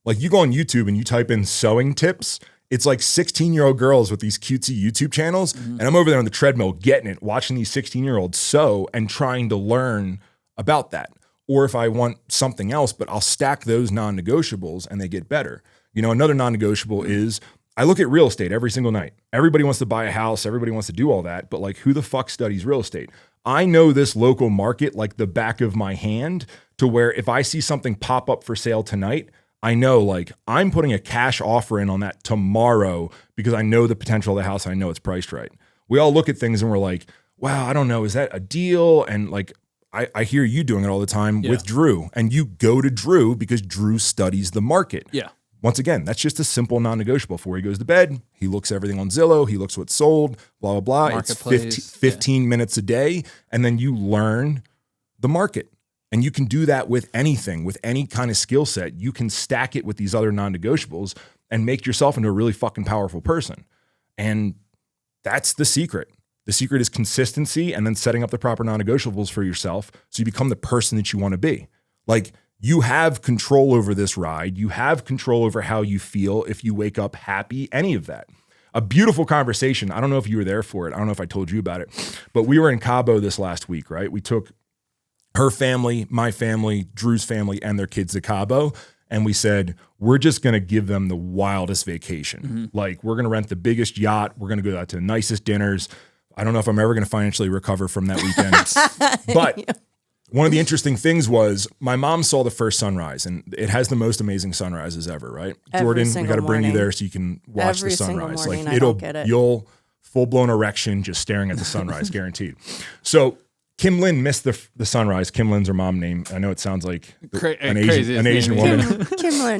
Like you go on YouTube and you type in sewing tips. It's like 16-year-old girls with these cutesy YouTube channels. And I'm over there on the treadmill getting it, watching these 16-year-olds sew and trying to learn about that. Or if I want something else, but I'll stack those non-negotiables and they get better. Another non-negotiable is I look at real estate every single night. Everybody wants to buy a house. Everybody wants to do all that. But like, who the fuck studies real estate? I know this local market like the back of my hand, to where if I see something pop up for sale tonight, I know like I'm putting a cash offer in on that tomorrow because I know the potential of the house. I know it's priced right. We all look at things and we're like, wow, I don't know. Is that a deal? And like, I hear you doing it all the time with Drew, and you go to Drew because Drew studies the market. Yeah. Once again, that's just a simple non-negotiable. Before he goes to bed, he looks everything on Zillow. He looks what's sold, blah, blah, blah. It's 15 minutes a day. And then you learn the market. And you can do that with anything, with any kind of skill set. You can stack it with these other non-negotiables and make yourself into a really fucking powerful person. And that's the secret. The secret is consistency and then setting up the proper non-negotiables for yourself so you become the person that you want to be. Like, you have control over this ride. You have control over how you feel if you wake up happy, any of that. A beautiful conversation. I don't know if you were there for it. I don't know if I told you about it, but we were in Cabo this last week, right? We took her family, my family, Drew's family, and their kids to Cabo. And we said, we're just going to give them the wildest vacation. Like, we're going to rent the biggest yacht. We're going to go out to the nicest dinners. I don't know if I'm ever going to financially recover from that weekend, but one of the interesting things was my mom saw the first sunrise, and it has the most amazing sunrises ever, right? Every Jordan, we got to bring you morning. there so you can watch Every the single sunrise. morning, Like, I don't get it. you'll full-blown erection just staring at the sunrise, guaranteed. So Linn missed the sunrise. Lynn's her mom name. I know it sounds like an Asian woman.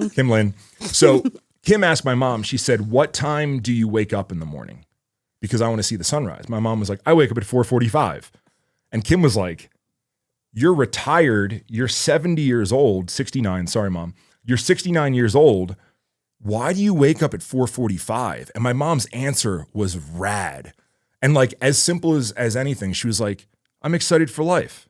Kim Linn. So Kim asked my mom, she said, what time do you wake up in the morning? Because I want to see the sunrise. My mom was like, I wake up at 4:45. And Kim was like, you're retired. You're 70 years old, 69. Sorry, Mom. You're 69 years old. Why do you wake up at 4:45? And my mom's answer was rad. And like, as simple as anything, she was like, I'm excited for life.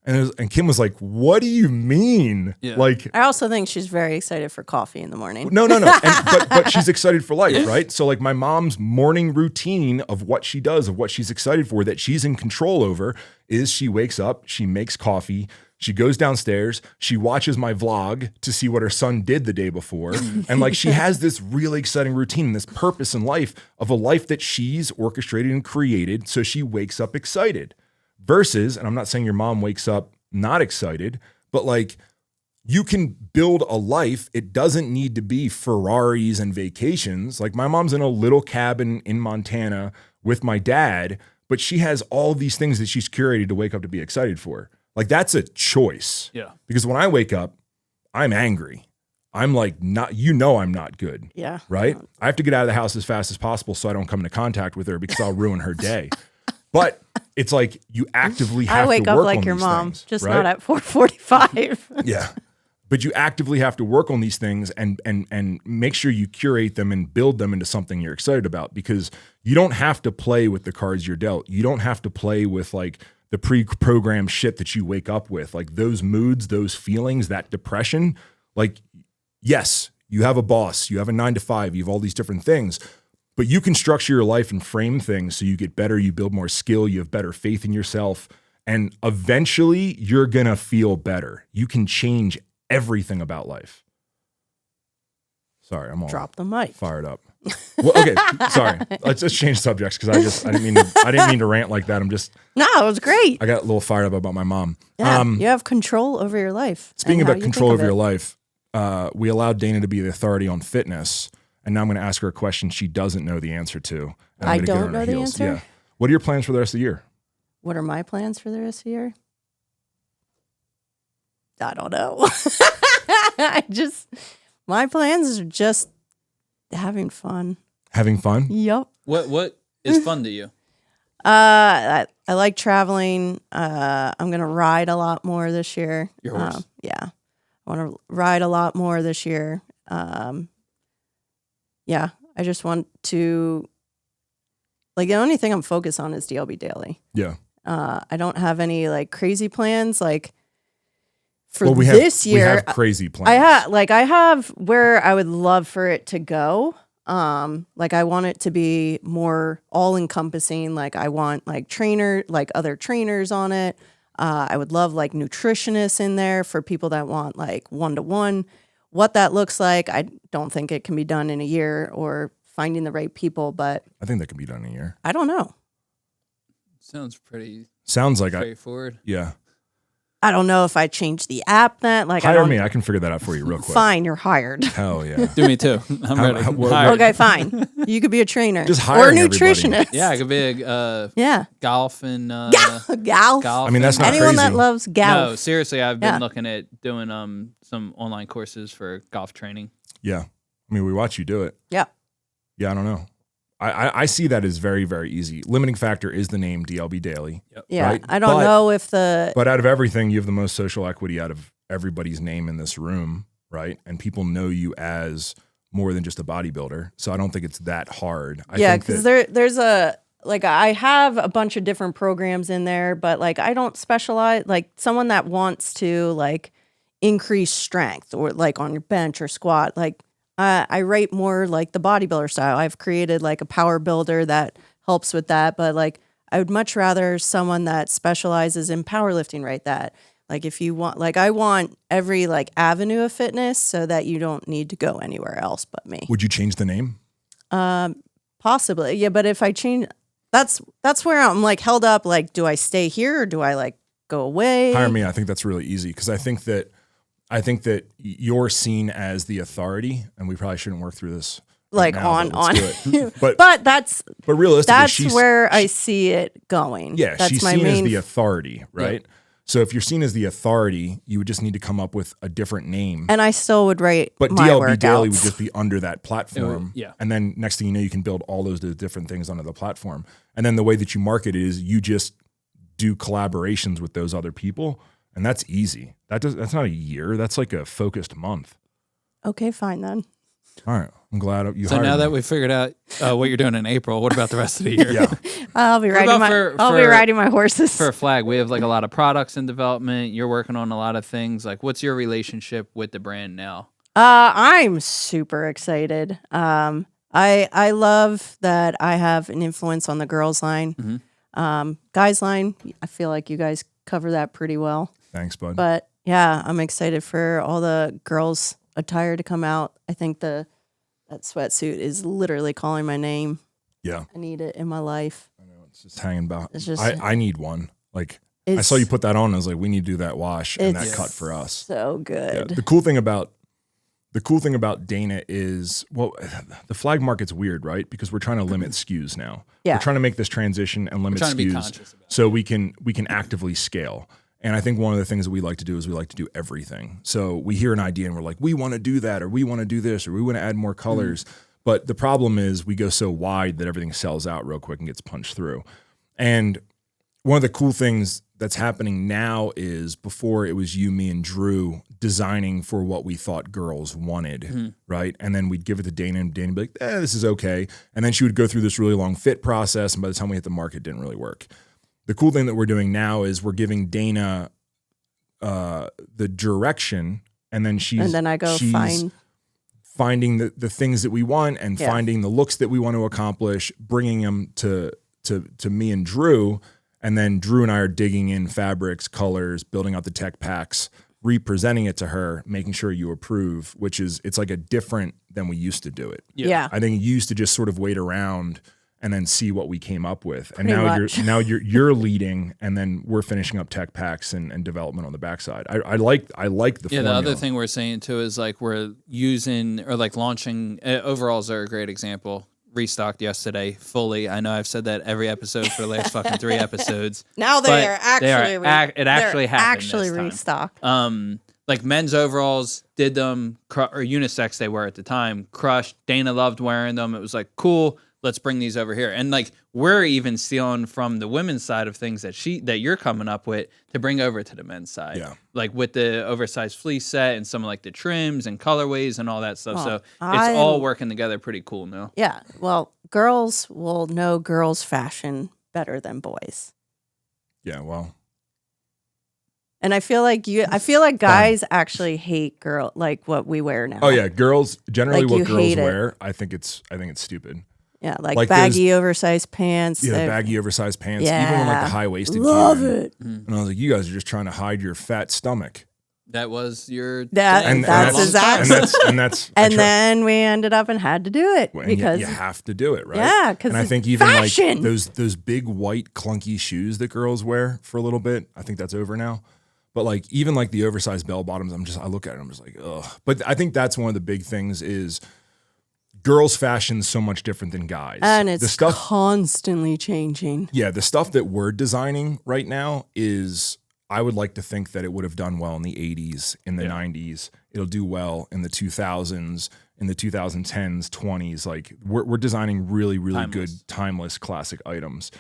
And Kim was like, what do you mean? Yeah. Like, I also think she's very excited for coffee in the morning. No. But she's excited for life, right? So like my mom's morning routine of what she does, of what she's excited for, that she's in control over, is she wakes up, she makes coffee, she goes downstairs, she watches my vlog to see what her son did the day before. And like, she has this really exciting routine and this purpose in life of a life that she's orchestrated and created. So she wakes up excited. Versus, and I'm not saying your mom wakes up not excited, but like, you can build a life. It doesn't need to be Ferraris and vacations. Like, my mom's in a little cabin in Montana with my dad, but she has all these things that she's curated to wake up to be excited for. Like, that's a choice. Yeah. Because when I wake up, I'm angry. I'm like, I'm not good. Yeah. Right? I have to get out of the house as fast as possible so I don't come into contact with her because I'll ruin her day. But it's like, you actively have to work on I wake up like your these mom, things, just right? not at 4:45. Yeah. but you actively have to work on these things and make sure you curate them and build them into something you're excited about, because you don't have to play with the cards you're dealt. You don't have to play with like the pre-programmed shit that you wake up with, like those moods, those feelings, that depression. Like, yes, you have a boss, you have a 9 to 5, you have all these different things, but you can structure your life and frame things so you get better, you build more skill, you have better faith in yourself, and eventually you're gonna feel better. You can change everything about life. Sorry, I'm all Drop the mic. fired up. Well, okay, sorry. Let's just change subjects because I didn't mean to rant like that. No, it was great. I got a little fired up about my mom. Yeah, you have control over your life. Speaking and how about you control think over of your it. life, we allowed Dana to be the authority on fitness, and now I'm going to ask her a question she doesn't know the answer to. And I'm I gonna get her don't on her know the heels. answer? Yeah. What are your plans for the rest of the year? What are my plans for the rest of the year? I don't know. My plans are just having fun. Having fun? Yep. What is fun to you? I like traveling. I'm gonna ride a lot more this year. Your horse? Yeah, I want to ride a lot more this year. Yeah, I just want to. Like the only thing I'm focused on is DLB Daily. Yeah. I don't have any like crazy plans. Like for Well, this year, we have crazy plans. I have where I would love for it to go. Like I want it to be more all encompassing. Like I want like other trainers on it. I would love like nutritionists in there for people that want like 1-to-1. What that looks like, I don't think it can be done in a year or finding the right people, but I think that can be done in a year. I don't know. Sounds pretty Sounds like straightforward. yeah. I don't know if I change the app then. Like Hire me. I can figure that out for you real quick. Fine, you're hired. Hell yeah. Do me too. I'm ready. what- Hired. Okay, fine. You could be a trainer. Just or a hiring everybody. nutritionist. Yeah, I could be a Yeah. golf and Gal. golf. I mean, that's and- not Anyone crazy. that loves gal. No, seriously, I've been Yeah. looking at doing some online courses for golf training. Yeah. I mean, we watch you do it. Yeah. Yeah, I don't know. I see that as very, very easy. Limiting factor is the name DLB Daily. Yeah. Right? I don't know if the But out of everything, you have the most social equity out of everybody's name in this room, right? And people know you as more than just a bodybuilder. So I don't think it's that hard. I think because that- there's a like I have a bunch of different programs in there, but like I don't specialize. Like someone that wants to like increase strength or like on your bench or squat, like I rate more like the bodybuilder style. I've created like a power builder that helps with that, but like I would much rather someone that specializes in powerlifting write that. Like if you want, like I want every like avenue of fitness so that you don't need to go anywhere else but me. Would you change the name? Possibly. Yeah, but if I change, that's where I'm like held up. Like, do I stay here or do I like go away? Hire me. I think that's really easy because I think that you're seen as the authority, and we probably shouldn't work through this Like right now, on. but let's do it. But But that's realistically, she's where I see it going. yeah, that's she's my seen as main. the authority, right? So if you're seen as the authority, you would just need to come up with a different name. And I still would rate But my DLB Daily would workouts. just be under that platform. yeah. And then next thing you know, you can build all those different things onto the platform. And then the way that you market it is you just do collaborations with those other people. And that's easy. That's not a year. That's like a focused month. Okay, fine then. All right. I'm glad you So hired now me. that we figured out what you're doing in April, what about the rest of the year? Yeah. I'll be riding about my. for- I'll be for- riding my horses. For a flag, we have like a lot of products in development. You're working on a lot of things. Like, what's your relationship with the brand now? I'm super excited. I love that I have an influence on the girls line. Guys line, I feel like you guys cover that pretty well. Thanks, bud. But yeah, I'm excited for all the girls attire to come out. I think that sweatsuit is literally calling my name. Yeah. I need it in my life. It's just hanging about. It's just- I need one. Like I It's saw you put that on. I was like, we need to do that wash and that It's cut for us. so Yeah. good. The cool thing about Dana is, well, the flag market's weird, right? Because we're trying to limit SKUs now. Yeah. We're trying to make this transition and limit trying to be SKUs conscious about it. so we can actively scale. And I think one of the things that we like to do is we like to do everything. So we hear an idea and we're like, we want to do that, or we want to do this, or we want to add more colors. But the problem is we go so wide that everything sells out real quick and gets punched through. And one of the cool things that's happening now is before it was you, me, and Drew designing for what we thought girls wanted, Mm-hmm. right? And then we'd give it to Dana, and Dana would be like, this is okay. And then she would go through this really long fit process, and by the time we hit the market, it didn't really work. The cool thing that we're doing now is we're giving Dana the direction, and then I go finding the things that we want and finding the looks that we want to accomplish, bringing them to me and Drew, and then Drew and I are digging in fabrics, colors, building out the tech packs, representing it to her, making sure you approve, it's like a different than we used to do it. Yeah. I think you used to just sort of wait around and then see what we came up with. And Pretty now much. you're leading, and then we're finishing up tech packs and development on the backside. I like the Yeah, formula. the other thing we're saying too is like we're using or like launching overalls are a great example. Restocked yesterday fully. I know I've said that every episode for the last fucking 3 episodes. Now they but are actually it actually they're happened actually this time. restocked. Like men's overalls did them or unisex they were at the time. Crushed. Dana loved wearing them. It was like cool. Let's bring these over here. And like we're even stealing from the women's side of things that you're coming up with to bring over to the men's side. Yeah. Like with the oversized fleece set and some of like the trims and colorways and all that stuff. Well, So it's all working together pretty cool now. Yeah. Well, girls will know girls' fashion better than boys. Yeah, well, And I feel like guys actually hate like what we wear now. oh yeah, girls generally Like, what you girls hate it. wear. I think it's stupid. Yeah, like Like baggy oversized pants. Yeah, the they- baggy oversized pants, even when like the high waisted. Love it. And I was like, you guys are just trying to hide your fat stomach. That was your That- thing and for a that's long exactly- time. and that's And then we ended up and had to do it and because you have to do it, right? Yeah, 'cause and I it's think even fashion. like those big white clunky shoes that girls wear for a little bit, I think that's over now. But like even like the oversized bell bottoms, I look at it, I'm just like, ugh. But I think that's one of the big things is girls' fashion's so much different than guys. and it's the stuff, constantly changing. yeah, the stuff that we're designing right now is, I would like to think that it would have done well in the 80s, in the 90s. It'll do well in the 2000s, in the 2010s, 20s. Like we're designing really, really Timeless. good, timeless, classic items.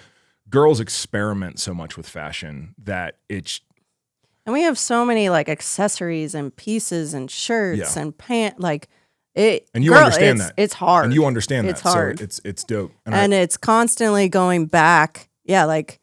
Girls experiment so much with fashion that it's, And we have so many like accessories and pieces and shirts Yeah. and pant like it. and you understand that. It's hard. And you understand It's that. hard. So it's dope. And it's constantly going back. Yeah, like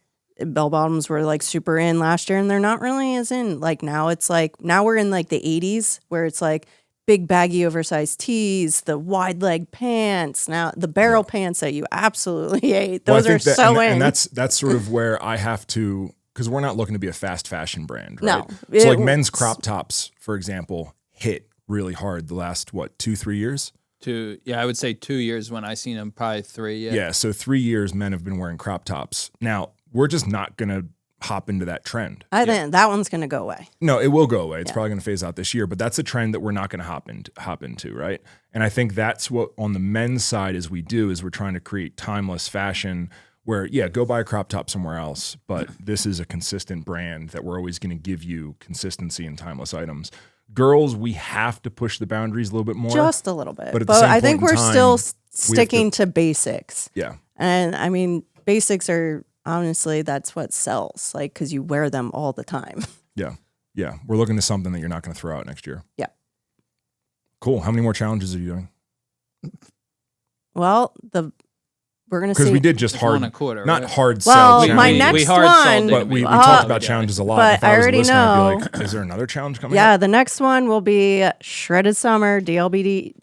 bell bottoms were like super in last year and they're not really as in. Like now it's like now we're in like the 80s where it's like big baggy oversized tees, the wide leg pants, now the barrel pants that you absolutely hate. Well, I Those are think that- so and, in. and that's sort of where I have to, because we're not looking to be a fast fashion brand, right? No. So like It- men's crop tops, for example, hit really hard the last 2-3 years. I would say 2 years when I seen them, probably 3. Yeah, so 3 years men have been wearing crop tops. Now, we're just not going to hop into that trend. I think that one's going to go away. No, it will go away. It's probably going to phase out this year, but that's a trend that we're not going to hop into, right? And I think that's what on the men's side is we're trying to create timeless fashion where, yeah, go buy a crop top somewhere else, but this is a consistent brand that we're always going to give you consistency and timeless items. Girls, we have to push the boundaries a little bit more. Just a little bit. But at the But same I think point in we're time, still we have sticking to basics. Yeah. And I mean, basics are honestly, that's what sells, like, because you wear them all the time. Yeah. Yeah. We're looking to something that you're not going to throw out next year. Yeah. Cool. How many more challenges are you doing? Well, we're going to see. Because we did just It's hard, one a quarter, not right? hard Well, sell my challenges. next we hard sold one- it. But we talked talked about together. challenges a lot. But If I I was already listening, I'd know. be like, is there another challenge coming Yeah, up? the next one will be Shredded Summer, DLB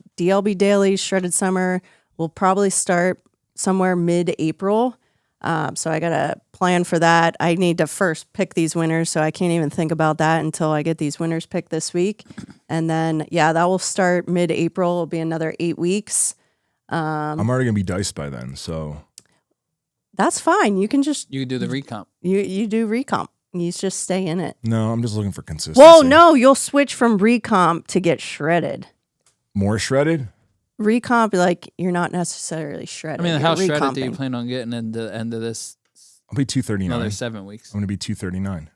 Daily Shredded Summer. Will probably start somewhere mid-April. So I got to plan for that. I need to first pick these winners, so I can't even think about that until I get these winners picked this week. And then, yeah, that will start mid-April. It'll be another 8 weeks. I'm already going to be diced by then. So That's fine. You can just, You could do the recomp. you do recomp. You just stay in it. no, I'm just looking for consistency. Well, no, you'll switch from recomp to get shredded. More shredded? Recomp, like, you're not necessarily shredded. I mean, You're how shredded do you recomping. plan on getting in the end of this I'll be 239. another I'm 7 weeks? going to be 239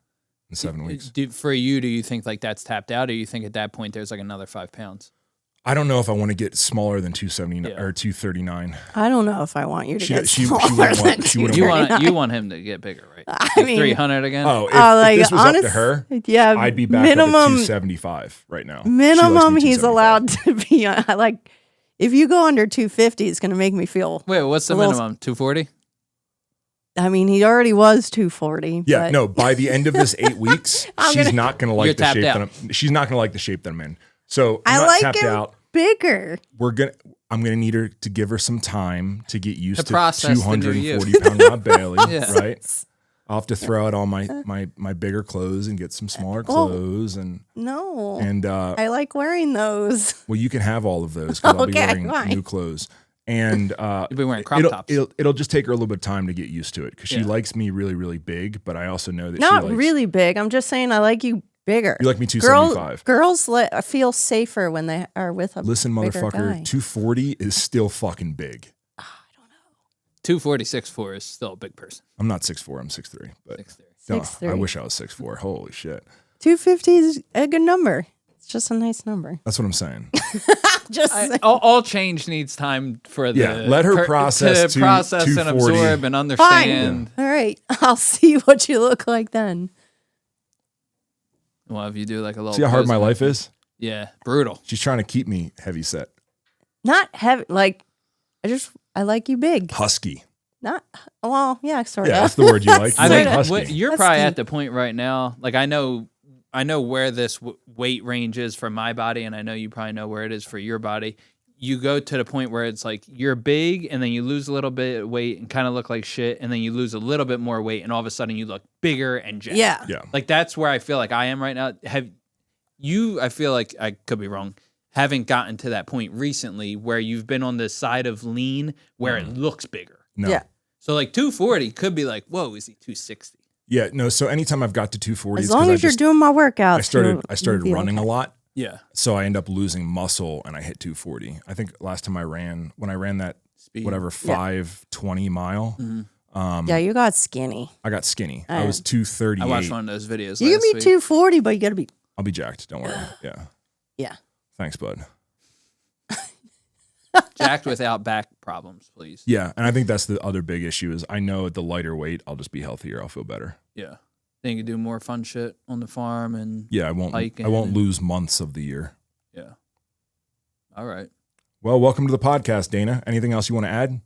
in 7 weeks. For you, do you think like that's tapped out, or you think at that point there's like another 5 pounds? I don't know if I want to get smaller than 279 or 239. I don't know if I want you to get she smaller wouldn't than want- she wouldn't You want him to get bigger, right? I mean, 300 again. Oh, if like, this was up to honest- her, yeah, I'd be back minimum- up at 275 right now. She likes minimum me he's 275. allowed to be on. Like, if you go under 250, it's going to make me feel. Wait, what's the a little- minimum? 240? I mean, he already was 240. Yeah, but no. By the end of this 8 weeks, she's not going to You're like the tapped shape that out. she's not going to like the shape that I'm in. So I'm I not like tapped him out. bigger. I'm gonna need her to give her some time to get used To to process the new 240 pound Rob Bailey, Yeah. right? I'll have to throw out all my bigger clothes and get some smaller clothes and No. I I like wearing those. well, you can have all of those because I'll be Okay, wearing fine. new clothes. And You'll be wearing crop tops. it'll just take her a little bit of time to get used to it because she Yeah. likes me really, really big, but I also know that Not she likes, really big. I'm just saying I like you bigger. You like me 275. Girls feel safer when they are with a Listen, bigger motherfucker, guy. 240 is still fucking big. 240, 6'4" is still a big person. I'm not 6'4", I'm 6'3", but 6'3". no, 6'3". I wish I was 6'4". Holy shit. 250 is a good number. It's just a nice number. That's what I'm saying. Just saying. All change needs time for the Yeah, let her process to to process and 240. absorb and Fine. understand. All right. I'll see what you look like then. Well, if you do like a little, See how hard pose my and life everything. is? Yeah, brutal. She's trying to keep me heavy set. Not heavy. Like, I like you big. Husky. Not, well, yeah, sort Yeah, of. that's the word you like. I You think like husky. you're That's probably cute. at the point right now. Like I know where this weight range is for my body, and I know you probably know where it is for your body. You go to the point where it's like you're big, and then you lose a little bit of weight and kind of look like shit, and then you lose a little bit more weight, and all of a sudden you look bigger and jacked. Yeah. Yeah. Like that's where I feel like I am right now. Have you? I feel like I could be wrong. Haven't gotten to that point recently where you've been on the side of lean where it looks bigger. No. Yeah. So like 240 could be like, whoa, is he 260? Yeah, no. So anytime I've got to 240, As it's 'cause long I as you're just- doing my workouts. I started you'll be running okay. a lot. Yeah. So I end up losing muscle and I hit 240. I think last time when I ran that Speed. whatever 520 mile, Yeah, you got skinny. I got skinny. I was 238. I watched one of those videos. You can last be week. 240, but you got to be. I'll be jacked. Don't worry. Yeah. Yeah. Thanks, bud. Jacked without back problems, please. Yeah, and I think that's the other big issue is I know at the lighter weight I'll just be healthier. I'll feel better. Yeah. Then you can do more fun shit on the farm and Yeah, I won't hiking. lose months of the year. Yeah. All right. Well, welcome to the podcast, Dana. Anything else you want to add?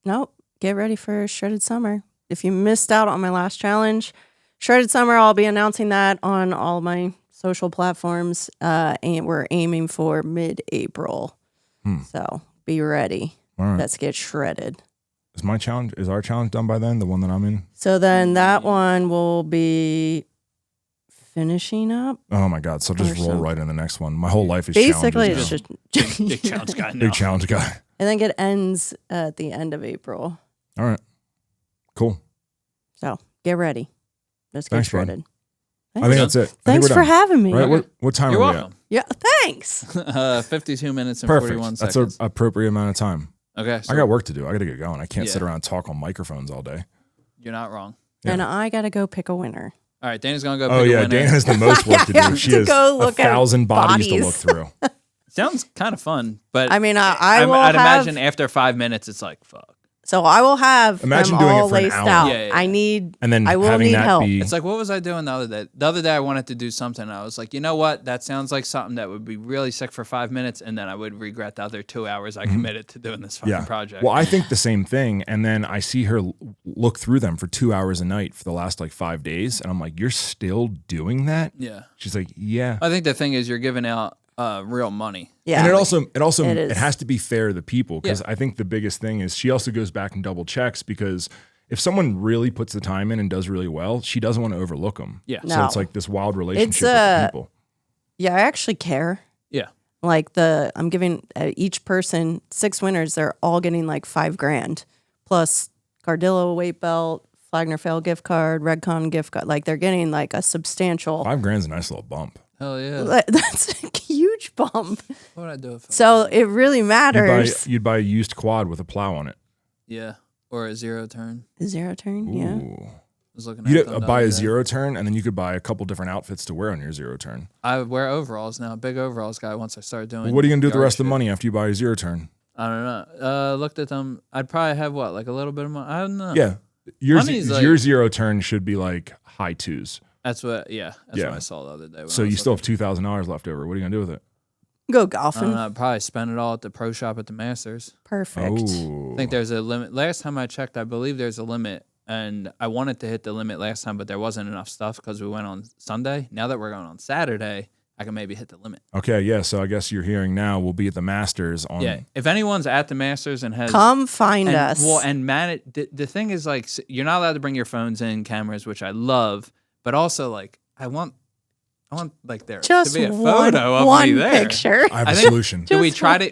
Nope. Get ready for Shredded Summer. If you missed out on my last challenge, Shredded Summer, I'll be announcing that on all my social platforms. And we're aiming for mid-April. So be ready. All right. Let's get shredded. Is our challenge done by then? The one that I'm in? So then that one will be finishing up. Oh my God. So I'll just Or roll something. right in the next one. My whole life is Basically, challenges it's now. just. Big challenge guy now. Big challenge guy. I think it ends at the end of April. All right. Cool. So get ready. Let's get Thanks, bud. shredded. I think that's it. I think Thanks we're for done. having me. Right? What time You're are we welcome. Yeah, thanks. 52 minutes and Perfect. 41 That's seconds. an appropriate amount of time. Okay. So I got work to do. I got to get going. I can't sit Yeah. around and talk on microphones all day. you're not wrong. And I got to go pick a winner. All right. Dana's going to go Oh pick a yeah, winner. Dana has the most work to Yeah, do. She to has go look at 1,000 bodies to look bodies. through. Sounds kind of fun, but I mean, I will I'd have, imagine after 5 minutes, it's like, fuck. So I will have Imagine them doing it all for an laced hour. out. Yeah, yeah. I need, And then I will having need that help. be It's like, what was I doing the other day? The other day, I wanted to do something. I was like, you know what? That sounds like something that would be really sick for 5 minutes, and then I would regret the other 2 hours I committed to doing this fucking yeah. project. Well, I think the same thing. And then I see her look through them for 2 hours a night for the last like 5 days. And I'm like, you're still doing that? yeah. She's like, yeah. I think the thing is you're giving out real money. yeah. And it also It is. it has to be fair to the people because Yeah. I think the biggest thing is she also goes back and double checks because if someone really puts the time in and does really well, she doesn't want to overlook them. Yeah. So No. it's like this wild relationship It's, with the people. Yeah, I actually care. Yeah. Like I'm giving each person 6 winners. They're all getting like $5,000 plus Cardillo weight belt, Flagner Fail gift card, Redcon gift card. Like they're getting like a substantial. $5,000's a nice little bump. Hell yeah. That's a huge bump. What would I do if So it really matters. You'd buy a used quad with a plow on it. Yeah. Or a 0 turn. 0 turn, yeah. Ooh. was looking You at them the buy other a day. zero turn, and then you could buy a couple different outfits to wear on your zero turn. I wear overalls now. Big overalls guy once I started doing. Well, what are you gonna do with the yard rest of the shit. money after you buy a zero turn? I don't know. Looked at them. I'd probably have what, like a little bit of money. I don't know. Yeah, your Money's like- your zero turn should be like high twos. That's what. Yeah, that's Yeah. what I saw the other day. when So I you was still have $2,000 left over. What are you gonna do with it? Go I golfing. don't know. I'd probably spend it all at the pro shop at the Masters. Perfect. Oh, I think there's a limit. Last time I checked, I believe there's a limit, and I wanted to hit the limit last time, but there wasn't enough stuff because we went on Sunday. Now that we're going on Saturday, I can maybe hit the limit. okay. Yeah. So I guess you're hearing now. We'll be at the Masters on. Yeah, if anyone's at the Masters and has Come find and, us. well, and man, the thing is like you're not allowed to bring your phones in, cameras, which I love, but also like I want like there Just to be a one, photo of one me there. picture. I have I a think- solution. Do we Just try to,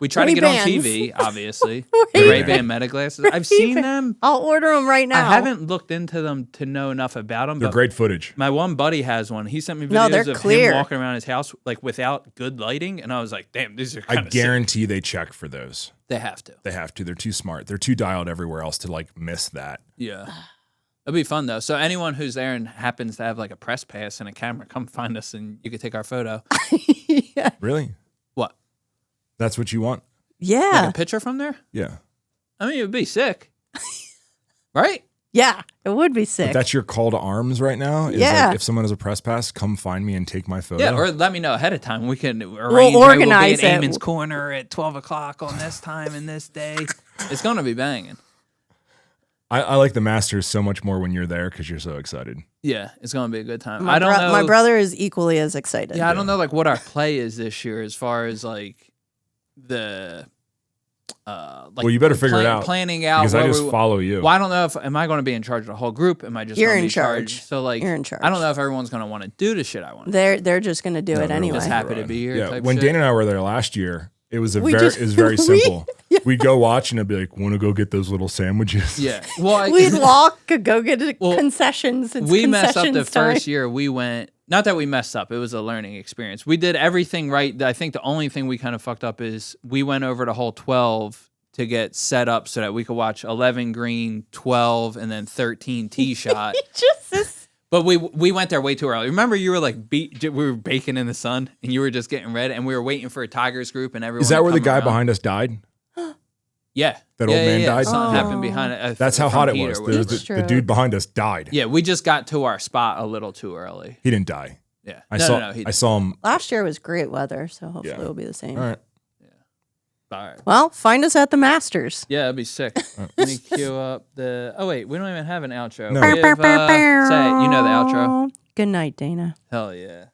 we try to get on Ray-Bans. TV, obviously. the Ray-Ban. Ray-Ban Meta glasses. I've seen them. I'll order them right now. I haven't looked into them to know enough about them. They're But great footage. my one buddy has one. He sent me No, videos they're of clear. him walking around his house like without good lighting, and I was like, "Damn, these are I kind of guarantee they check for those. They have to. They have to. They're too smart. They're too dialed everywhere else to like miss that. Yeah. It'll be fun though. So anyone who's there and happens to have like a press pass and a camera, come find us and you can take our photo. Really? What? That's what you want? Yeah. Like a picture from there? Yeah. I mean, it would be sick, right? Yeah. It would be But sick. that's your call to arms right now. Is Yeah. Like if someone has a press pass, come find me and take my photo. Yeah, or let me know ahead of time. We can arrange. organize we'll be it. at Eamon's Corner at 12 o'clock on this time and this day. It's gonna be banging. I like the Masters so much more when you're there because you're so excited. Yeah, it's gonna be a good time. my, I don't know. my brother is equally as excited. Yeah, I don't know like what our play is this year as far as like the like Well, you better figure it out, planning out because I where just follow you. Well, I don't know if am I going to be in charge of the whole group? Am I just You're gonna in be charge. So like You're in charge. I don't know if everyone's going to want to do the shit I want. They're just gonna do it they're anyway. Just happy to be here. Yeah, type when shit. Dana and I were there last year, it was We very just- it was very we- simple. We'd go watch and it'd be like, "Want to go get those little sandwiches?" Yeah. Well, We'd walk, go get Well, concessions. It's we messed up the concessions time. first year. We went. Not that we messed up. It was a learning experience. We did everything right. I think the only thing we kind of fucked up is we went over to hole 12 to get set up so that we could watch 11 green, 12, and then 13 tee shot. Just this. But we went there way too early. Remember, you were like we were baking in the sun, and you were just getting red, and we were waiting for a Tigers group, and everyone. Is that to where the come guy around. behind us died? Yeah, That yeah, old man yeah, died? Something Yeah. happened behind it. That's how hot it was. Or There was whatever. the dude behind us died. Yeah, we just got to our spot a little too early. He didn't die. Yeah, I no, saw. no, he I saw him. Last year was great weather, so hopefully Yeah. it'll be the same. All right. All right. Well, find us at the Masters. Yeah, that'd be sick. Let me cue up the. Oh wait, we don't even have an outro. No. Give, say it. You know the outro. Good night, Dana. Hell yeah.